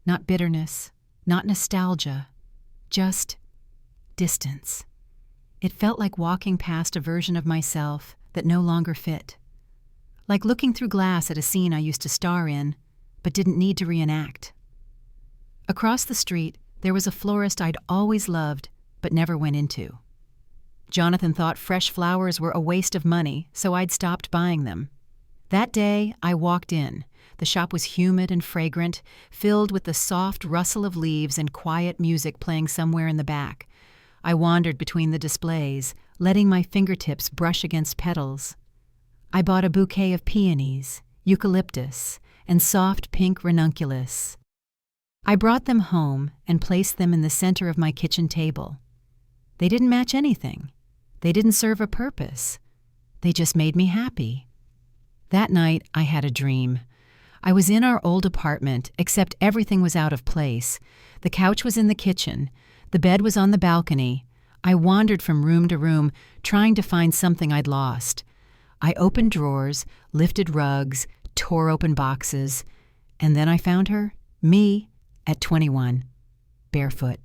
Not bitterness, not nostalgia, just distance. It felt like walking past a version of myself that no longer fit. Like looking through glass at a scene I used to star in, but didn't need to reenact. Across the street, there was a florist I'd always loved, but never went into. Jonathan thought fresh flowers were a waste of money, so I'd stopped buying them. That day, I walked in. The shop was humid and fragrant, filled with the soft rustle of leaves and quiet music playing somewhere in the back. I wandered between the displays, letting my fingertips brush against petals. I bought a bouquet of peonies, eucalyptus, and soft pink ranunculus. I brought them home and placed them in the center of my kitchen table. They didn't match anything. They didn't serve a purpose. They just made me happy. That night, I had a dream. I was in our old apartment, except everything was out of place. The couch was in the kitchen. The bed was on the balcony. I wandered from room to room, trying to find something I'd lost. I opened drawers, lifted rugs, tore open boxes, and then I found her, me, at 21, barefoot,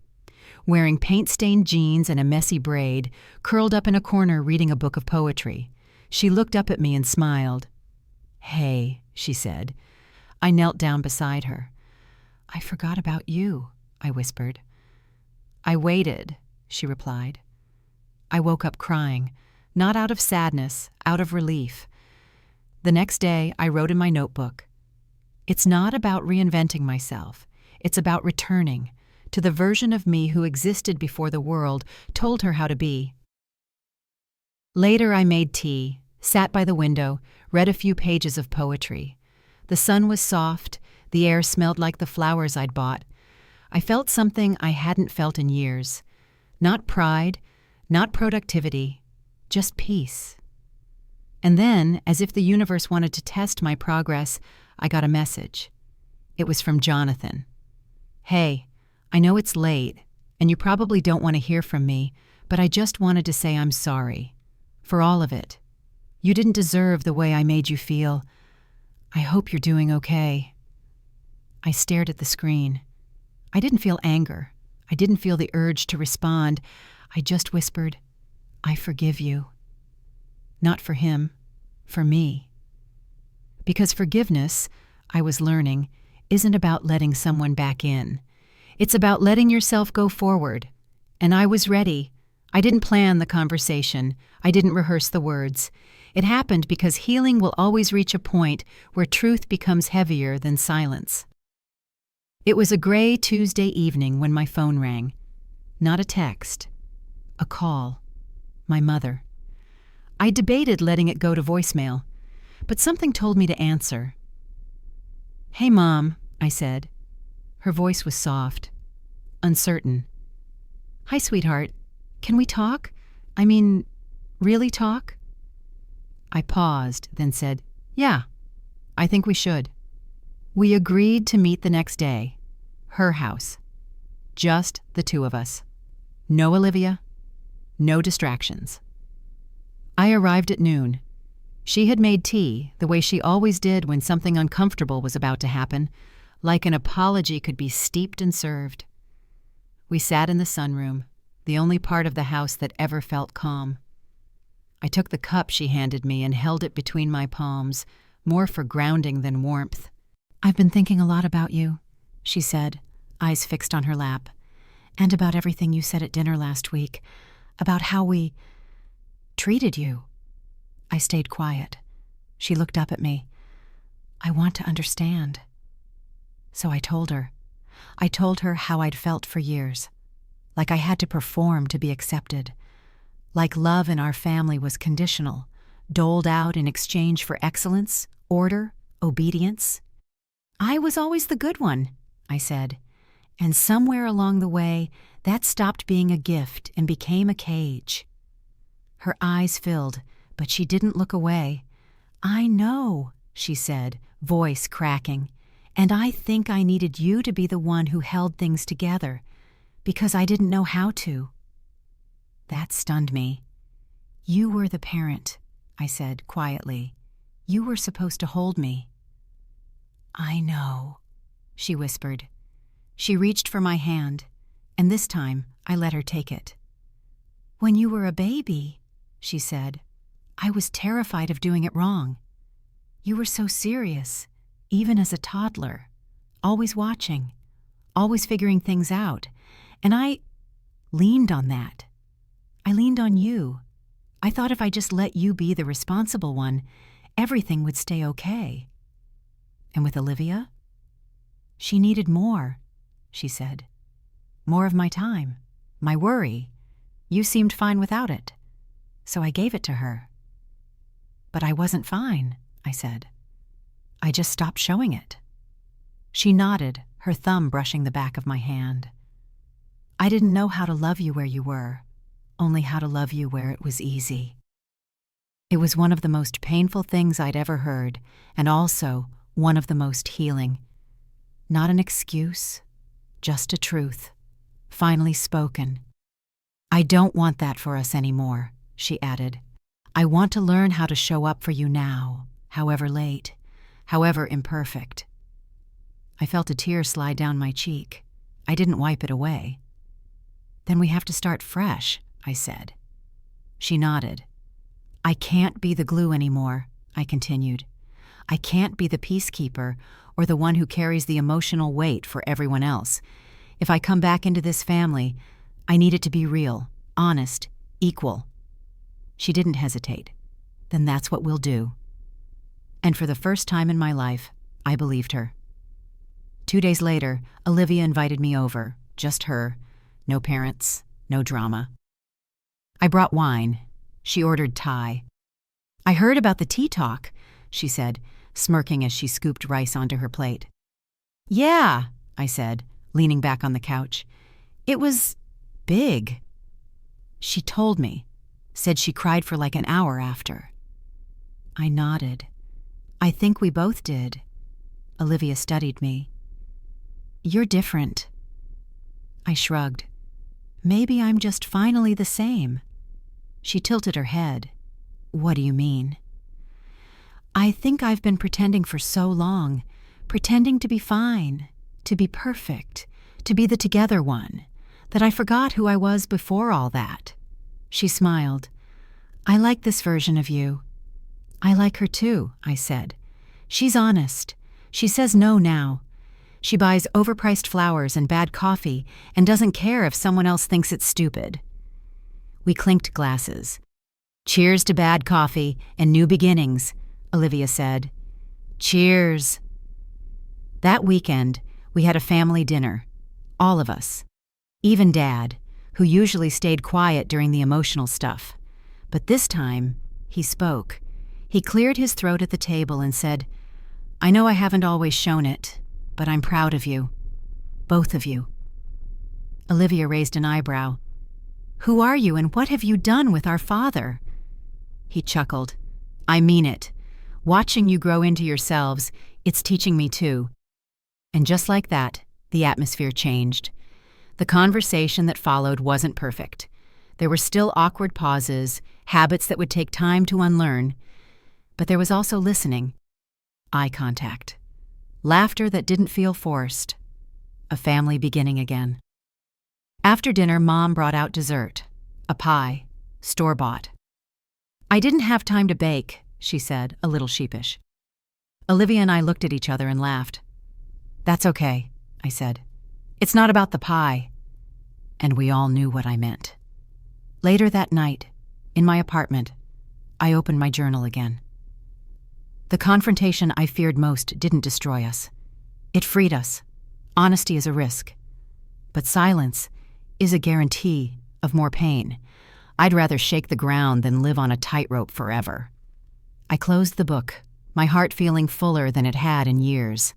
wearing paint-stained jeans and a messy braid, curled up in a corner reading a book of poetry. She looked up at me and smiled. "Hey," she said. I knelt down beside her. "I forgot about you," I whispered. "I waited," she replied. I woke up crying, not out of sadness, out of relief. The next day, I wrote in my notebook, "It's not about reinventing myself. It's about returning to the version of me who existed before the world told her how to be." Later, I made tea, sat by the window, read a few pages of poetry. The sun was soft, the air smelled like the flowers I'd bought. I felt something I hadn't felt in years. Not pride, not productivity, just peace. And then, as if the universe wanted to test my progress, I got a message. It was from Jonathan. "Hey, I know it's late, and you probably don't want to hear from me, but I just wanted to say I'm sorry. For all of it. You didn't deserve the way I made you feel. I hope you're doing okay." I stared at the screen. I didn't feel anger. I didn't feel the urge to respond. I just whispered, "I forgive you." Not for him, for me. Because forgiveness, I was learning, isn't about letting someone back in. It's about letting yourself go forward. And I was ready. I didn't plan the conversation. I didn't rehearse the words. It happened because healing will always reach a point where truth becomes heavier than silence. It was a gray Tuesday evening when my phone rang. Not a text. A call. My mother. I debated letting it go to voicemail, but something told me to answer. "Hey, Mom," I said. Her voice was soft, uncertain. "Hi, sweetheart. Can we talk? I mean, really talk?" I paused, then said, "Yeah, I think we should." We agreed to meet the next day. Her house. Just the two of us. No Olivia. No distractions. I arrived at noon. She had made tea the way she always did when something uncomfortable was about to happen, like an apology could be steeped and served. We sat in the sunroom, the only part of the house that ever felt calm. I took the cup she handed me and held it between my palms, more for grounding than warmth. "I've been thinking a lot about you," she said, eyes fixed on her lap, "and about everything you said at dinner last week, about how we treated you." I stayed quiet. She looked up at me. "I want to understand." So I told her. I told her how I'd felt for years, like I had to perform to be accepted, like love in our family was conditional, doled out in exchange for excellence, order, obedience. "I was always the good one," I said, and somewhere along the way, that stopped being a gift and became a cage. Her eyes filled, but she didn't look away. "I know," she said, voice cracking, "and I think I needed you to be the one who held things together, because I didn't know how to." That stunned me. "You were the parent," I said quietly. "You were supposed to hold me." "I know," she whispered. She reached for my hand, and this time I let her take it. "When you were a baby," she said, "I was terrified of doing it wrong. You were so serious, even as a toddler, always watching, always figuring things out, and I leaned on that. I leaned on you. I thought if I just let you be the responsible one, everything would stay okay." And with Olivia? "She needed more," she said. "More of my time, my worry. You seemed fine without it, so I gave it to her." "But I wasn't fine," I said. "I just stopped showing it." She nodded, her thumb brushing the back of my hand. "I didn't know how to love you where you were, only how to love you where it was easy." It was one of the most painful things I'd ever heard, and also one of the most healing. Not an excuse, just a truth, finally spoken. "I don't want that for us anymore," she added. "I want to learn how to show up for you now, however late, however imperfect." I felt a tear slide down my cheek. I didn't wipe it away. "Then we have to start fresh," I said. She nodded. "I can't be the glue anymore," I continued. "I can't be the peacekeeper or the one who carries the emotional weight for everyone else. If I come back into this family, I need it to be real, honest, equal." She didn't hesitate. "Then that's what we'll do." And for the first time in my life, I believed her. 2 days later, Olivia invited me over, just her, no parents, no drama. I brought wine. She ordered Thai. "I heard about the tea talk," she said, smirking as she scooped rice onto her plate. "Yeah," I said, leaning back on the couch. "It was big." She told me, said she cried for like an hour after. I nodded. "I think we both did." Olivia studied me. "You're different." I shrugged. "Maybe I'm just finally the same." She tilted her head. "What do you mean?" "I think I've been pretending for so long, pretending to be fine, to be perfect, to be the together one, that I forgot who I was before all that. She smiled. I like this version of you. I like her too, I said. She's honest. She says no now. She buys overpriced flowers and bad coffee and doesn't care if someone else thinks it's stupid. We clinked glasses. Cheers to bad coffee and new beginnings, Olivia said. Cheers. That weekend, we had a family dinner. All of us. Even Dad, who usually stayed quiet during the emotional stuff. But this time, he spoke. He cleared his throat at the table and said, I know I haven't always shown it, but I'm proud of you. Both of you. Olivia raised an eyebrow. Who are you and what have you done with our father? He chuckled. I mean it. Watching you grow into yourselves, it's teaching me too. And just like that, the atmosphere changed. The conversation that followed wasn't perfect. There were still awkward pauses, habits that would take time to unlearn. But there was also listening. Eye contact. Laughter that didn't feel forced. A family beginning again. After dinner, Mom brought out dessert. A pie. Store-bought. I didn't have time to bake, she said, a little sheepish. Olivia and I looked at each other and laughed. That's okay, I said. It's not about the pie. And we all knew what I meant. Later that night, in my apartment, I opened my journal again. The confrontation I feared most didn't destroy us. It freed us. Honesty is a risk. But silence is a guarantee of more pain. I'd rather shake the ground than live on a tightrope forever. I closed the book, my heart feeling fuller than it had in years.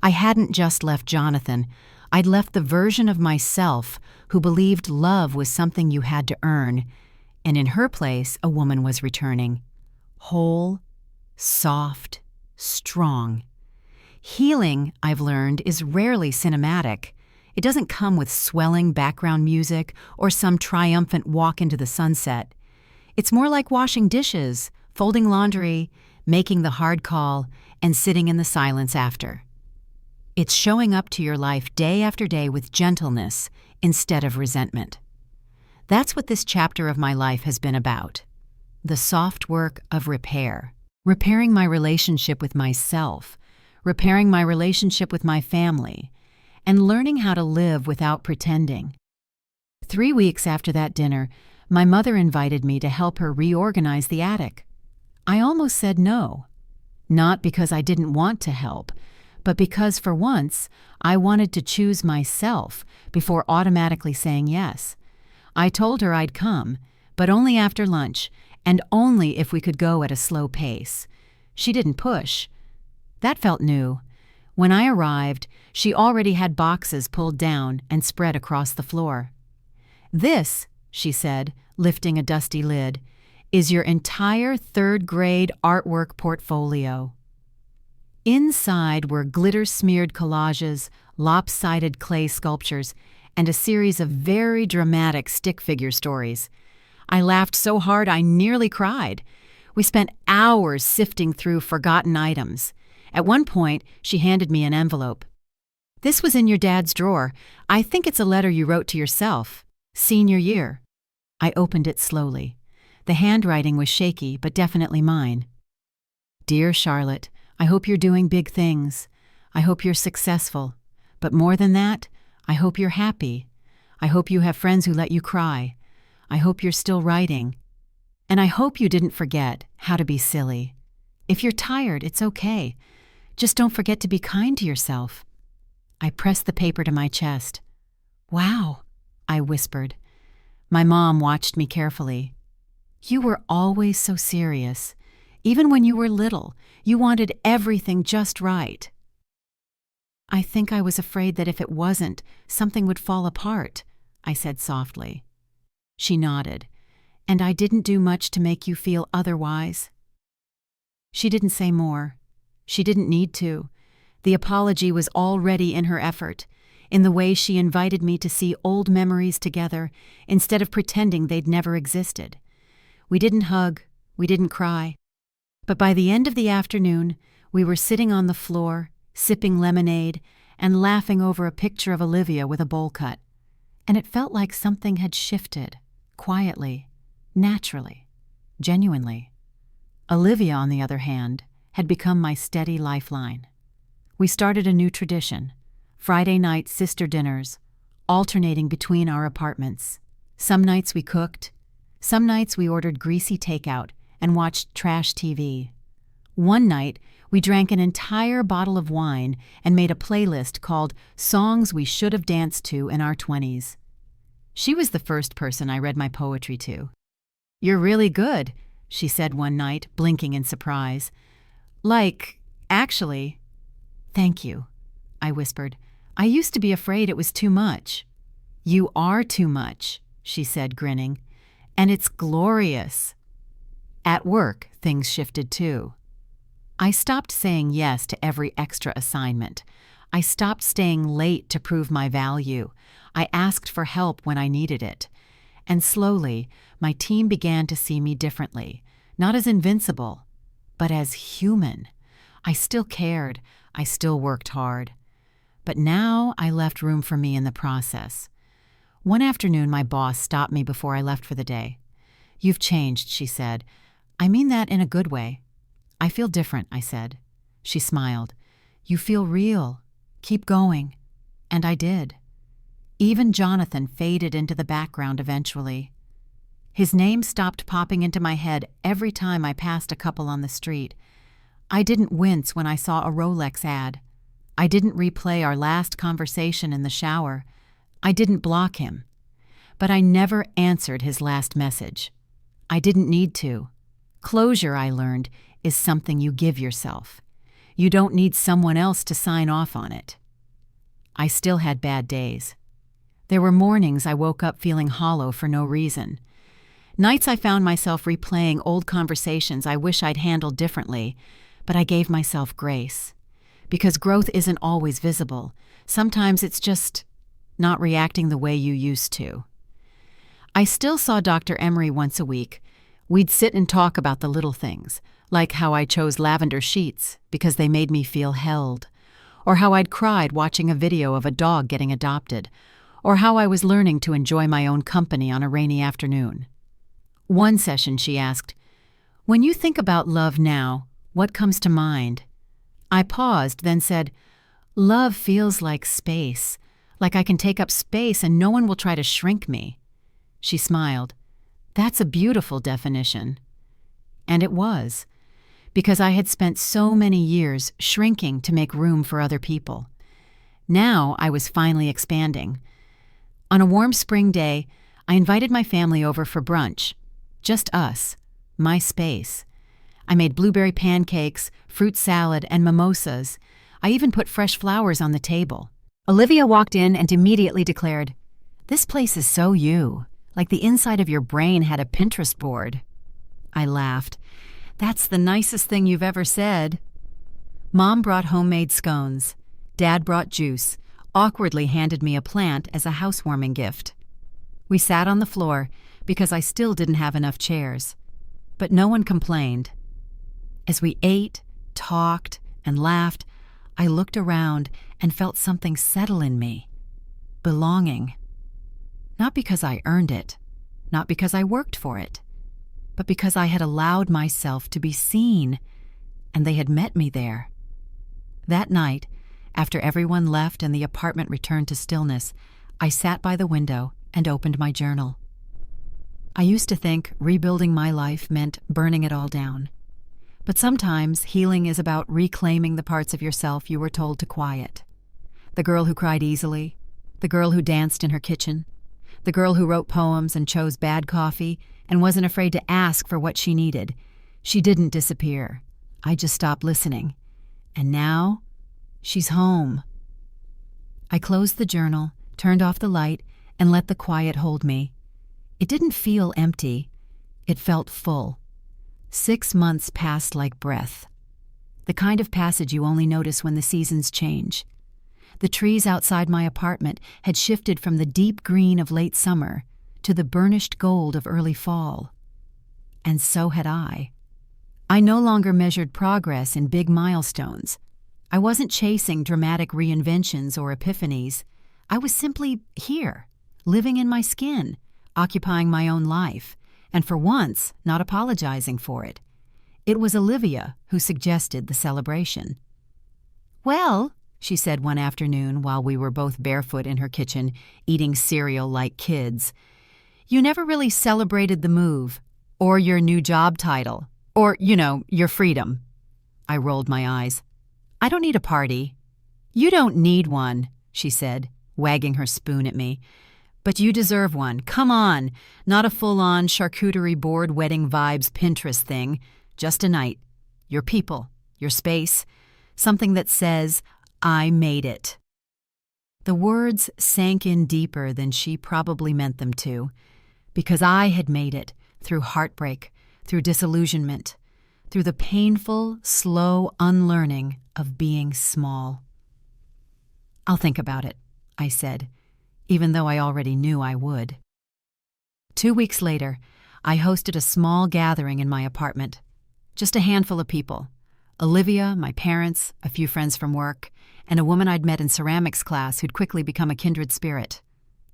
I hadn't just left Jonathan. I'd left the version of myself who believed love was something you had to earn, and in her place a woman was returning. Whole, soft, strong. Healing, I've learned, is rarely cinematic. It doesn't come with swelling background music or some triumphant walk into the sunset. It's more like washing dishes, folding laundry, making the hard call, and sitting in the silence after. It's showing up to your life day after day with gentleness instead of resentment. That's what this chapter of my life has been about. The soft work of repair. Repairing my relationship with myself, repairing my relationship with my family, and learning how to live without pretending. 3 weeks after that dinner, my mother invited me to help her reorganize the attic. I almost said no. Not because I didn't want to help, but because for once, I wanted to choose myself before automatically saying yes. I told her I'd come, but only after lunch, and only if we could go at a slow pace. She didn't push. That felt new. When I arrived, she already had boxes pulled down and spread across the floor. This, she said, lifting a dusty lid, is your entire third-grade artwork portfolio. Inside were glitter-smeared collages, lopsided clay sculptures, and a series of very dramatic stick figure stories. I laughed so hard I nearly cried. We spent hours sifting through forgotten items. At one point, she handed me an envelope. This was in your dad's drawer. I think it's a letter you wrote to yourself. Senior year. I opened it slowly. The handwriting was shaky, but definitely mine. Dear Charlotte, I hope you're doing big things. I hope you're successful. But more than that, I hope you're happy. I hope you have friends who let you cry. I hope you're still writing. And I hope you didn't forget how to be silly. If you're tired, it's okay. Just don't forget to be kind to yourself. I pressed the paper to my chest. Wow, I whispered. My mom watched me carefully. You were always so serious. Even when you were little, you wanted everything just right. I think I was afraid that if it wasn't, something would fall apart, I said softly. She nodded. And I didn't do much to make you feel otherwise. She didn't say more. She didn't need to. The apology was already in her effort, in the way she invited me to see old memories together instead of pretending they'd never existed. We didn't hug. We didn't cry. But by the end of the afternoon, we were sitting on the floor, sipping lemonade, and laughing over a picture of Olivia with a bowl cut. And it felt like something had shifted, quietly, naturally, genuinely. Olivia, on the other hand, had become my steady lifeline. We started a new tradition, Friday night sister dinners, alternating between our apartments. Some nights we cooked, some nights we ordered greasy takeout and watched trash TV. One night, we drank an entire bottle of wine and made a playlist called Songs We Should Have Danced To in Our 20s. She was the first person I read my poetry to. "You're really good," she said one night, blinking in surprise. Actually. "Thank you," I whispered. "I used to be afraid it was too much." "You are too much," she said, grinning. "And it's glorious." At work, things shifted too. I stopped saying yes to every extra assignment. I stopped staying late to prove my value. I asked for help when I needed it. And slowly, my team began to see me differently, not as invincible, but as human. I still cared. I still worked hard. But now I left room for me in the process. One afternoon, my boss stopped me before I left for the day. "You've changed," she said. "I mean that in a good way." "I feel different," I said. She smiled. "You feel real. Keep going." And I did. Even Jonathan faded into the background eventually. His name stopped popping into my head every time I passed a couple on the street. I didn't wince when I saw a Rolex ad. I didn't replay our last conversation in the shower. I didn't block him. But I never answered his last message. I didn't need to. Closure, I learned, is something you give yourself. You don't need someone else to sign off on it. I still had bad days. There were mornings I woke up feeling hollow for no reason. Nights I found myself replaying old conversations I wish I'd handled differently, but I gave myself grace. Because growth isn't always visible. Sometimes it's just not reacting the way you used to. I still saw Dr. Emery once a week. We'd sit and talk about the little things, like how I chose lavender sheets because they made me feel held, or how I'd cried watching a video of a dog getting adopted, or how I was learning to enjoy my own company on a rainy afternoon. One session she asked, "When you think about love now, what comes to mind?" I paused, then said, "Love feels like space, like I can take up space and no one will try to shrink me." She smiled. "That's a beautiful definition." And it was, because I had spent so many years shrinking to make room for other people. Now I was finally expanding. On a warm spring day, I invited my family over for brunch. Just us, my space. I made blueberry pancakes, fruit salad, and mimosas. I even put fresh flowers on the table. Olivia walked in and immediately declared, "This place is so you, like the inside of your brain had a Pinterest board." I laughed. "That's the nicest thing you've ever said." Mom brought homemade scones. Dad brought juice, awkwardly handed me a plant as a housewarming gift. We sat on the floor because I still didn't have enough chairs. But no one complained. As we ate, talked, and laughed, I looked around and felt something settle in me. Belonging. Not because I earned it, not because I worked for it, but because I had allowed myself to be seen, and they had met me there. That night, after everyone left and the apartment returned to stillness, I sat by the window and opened my journal. I used to think rebuilding my life meant burning it all down. But sometimes healing is about reclaiming the parts of yourself you were told to quiet. The girl who cried easily, the girl who danced in her kitchen, the girl who wrote poems and chose bad coffee and wasn't afraid to ask for what she needed. She didn't disappear. I just stopped listening. And now, she's home. I closed the journal, turned off the light, and let the quiet hold me. It didn't feel empty. It felt full. 6 months passed like breath. The kind of passage you only notice when the seasons change. The trees outside my apartment had shifted from the deep green of late summer to the burnished gold of early fall. And so had I. I no longer measured progress in big milestones. I wasn't chasing dramatic reinventions or epiphanies. I was simply here, living in my skin, occupying my own life, and for once, not apologizing for it. It was Olivia who suggested the celebration. "Well," she said one afternoon while we were both barefoot in her kitchen, eating cereal like kids, "you never really celebrated the move, or your new job title, or, your freedom." I rolled my eyes. "I don't need a party." "You don't need one," she said, wagging her spoon at me. "But you deserve one. Come on. Not a full-on charcuterie board wedding vibes Pinterest thing. Just a night. Your people. Your space. Something that says, 'I made it.'" The words sank in deeper than she probably meant them to, because I had made it through heartbreak, through disillusionment, through the painful, slow unlearning of being small. "I'll think about it," I said, even though I already knew I would. 2 weeks later, I hosted a small gathering in my apartment. Just a handful of people. Olivia, my parents, a few friends from work, and a woman I'd met in ceramics class who'd quickly become a kindred spirit.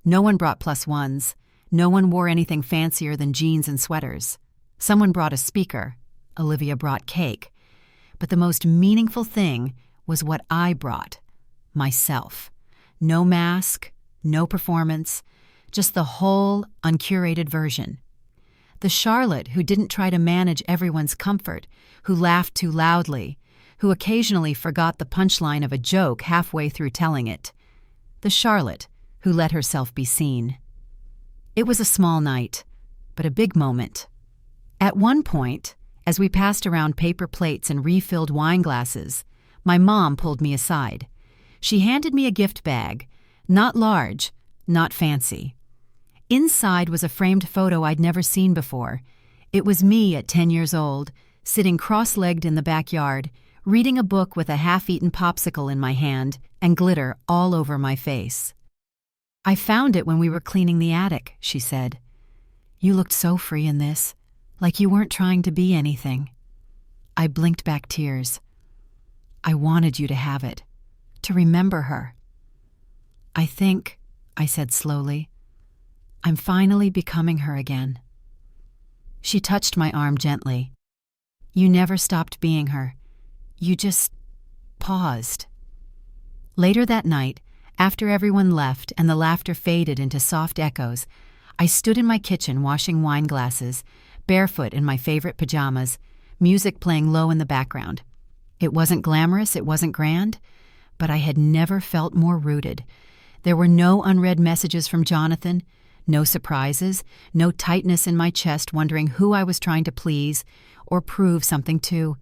No one brought +1s. No one wore anything fancier than jeans and sweaters. Someone brought a speaker. Olivia brought cake. But the most meaningful thing was what I brought. Myself. No mask, no performance, just the whole, uncurated version. The Charlotte who didn't try to manage everyone's comfort, who laughed too loudly, who occasionally forgot the punchline of a joke halfway through telling it. The Charlotte who let herself be seen. It was a small night, but a big moment. At one point, as we passed around paper plates and refilled wine glasses, my mom pulled me aside. She handed me a gift bag, not large, not fancy. Inside was a framed photo I'd never seen before. It was me at 10 years old, sitting cross-legged in the backyard, reading a book with a half-eaten popsicle in my hand and glitter all over my face. "I found it when we were cleaning the attic," she said. "You looked so free in this, like you weren't trying to be anything." I blinked back tears. "I wanted you to have it, to remember her." "I think," I said slowly, "I'm finally becoming her again." She touched my arm gently. "You never stopped being her. You just paused." Later that night, after everyone left and the laughter faded into soft echoes, I stood in my kitchen washing wine glasses, barefoot in my favorite pajamas, music playing low in the background. It wasn't glamorous, it wasn't grand, but I had never felt more rooted. There were no unread messages from Jonathan, no surprises, no tightness in my chest wondering who I was trying to please or prove something to.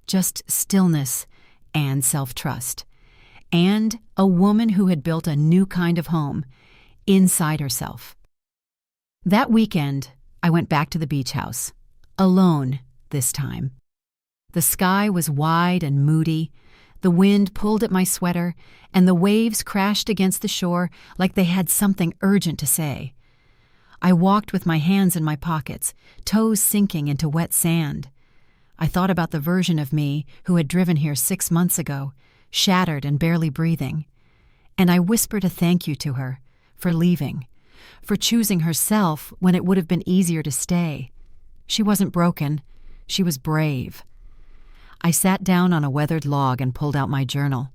Just stillness and self-trust. And a woman who had built a new kind of home, inside herself. That weekend, I went back to the beach house, alone this time. The sky was wide and moody, the wind pulled at my sweater, and the waves crashed against the shore like they had something urgent to say. I walked with my hands in my pockets, toes sinking into wet sand. I thought about the version of me who had driven here 6 months ago, shattered and barely breathing. And I whispered a thank you to her for leaving, for choosing herself when it would have been easier to stay. She wasn't broken. She was brave. I sat down on a weathered log and pulled out my journal.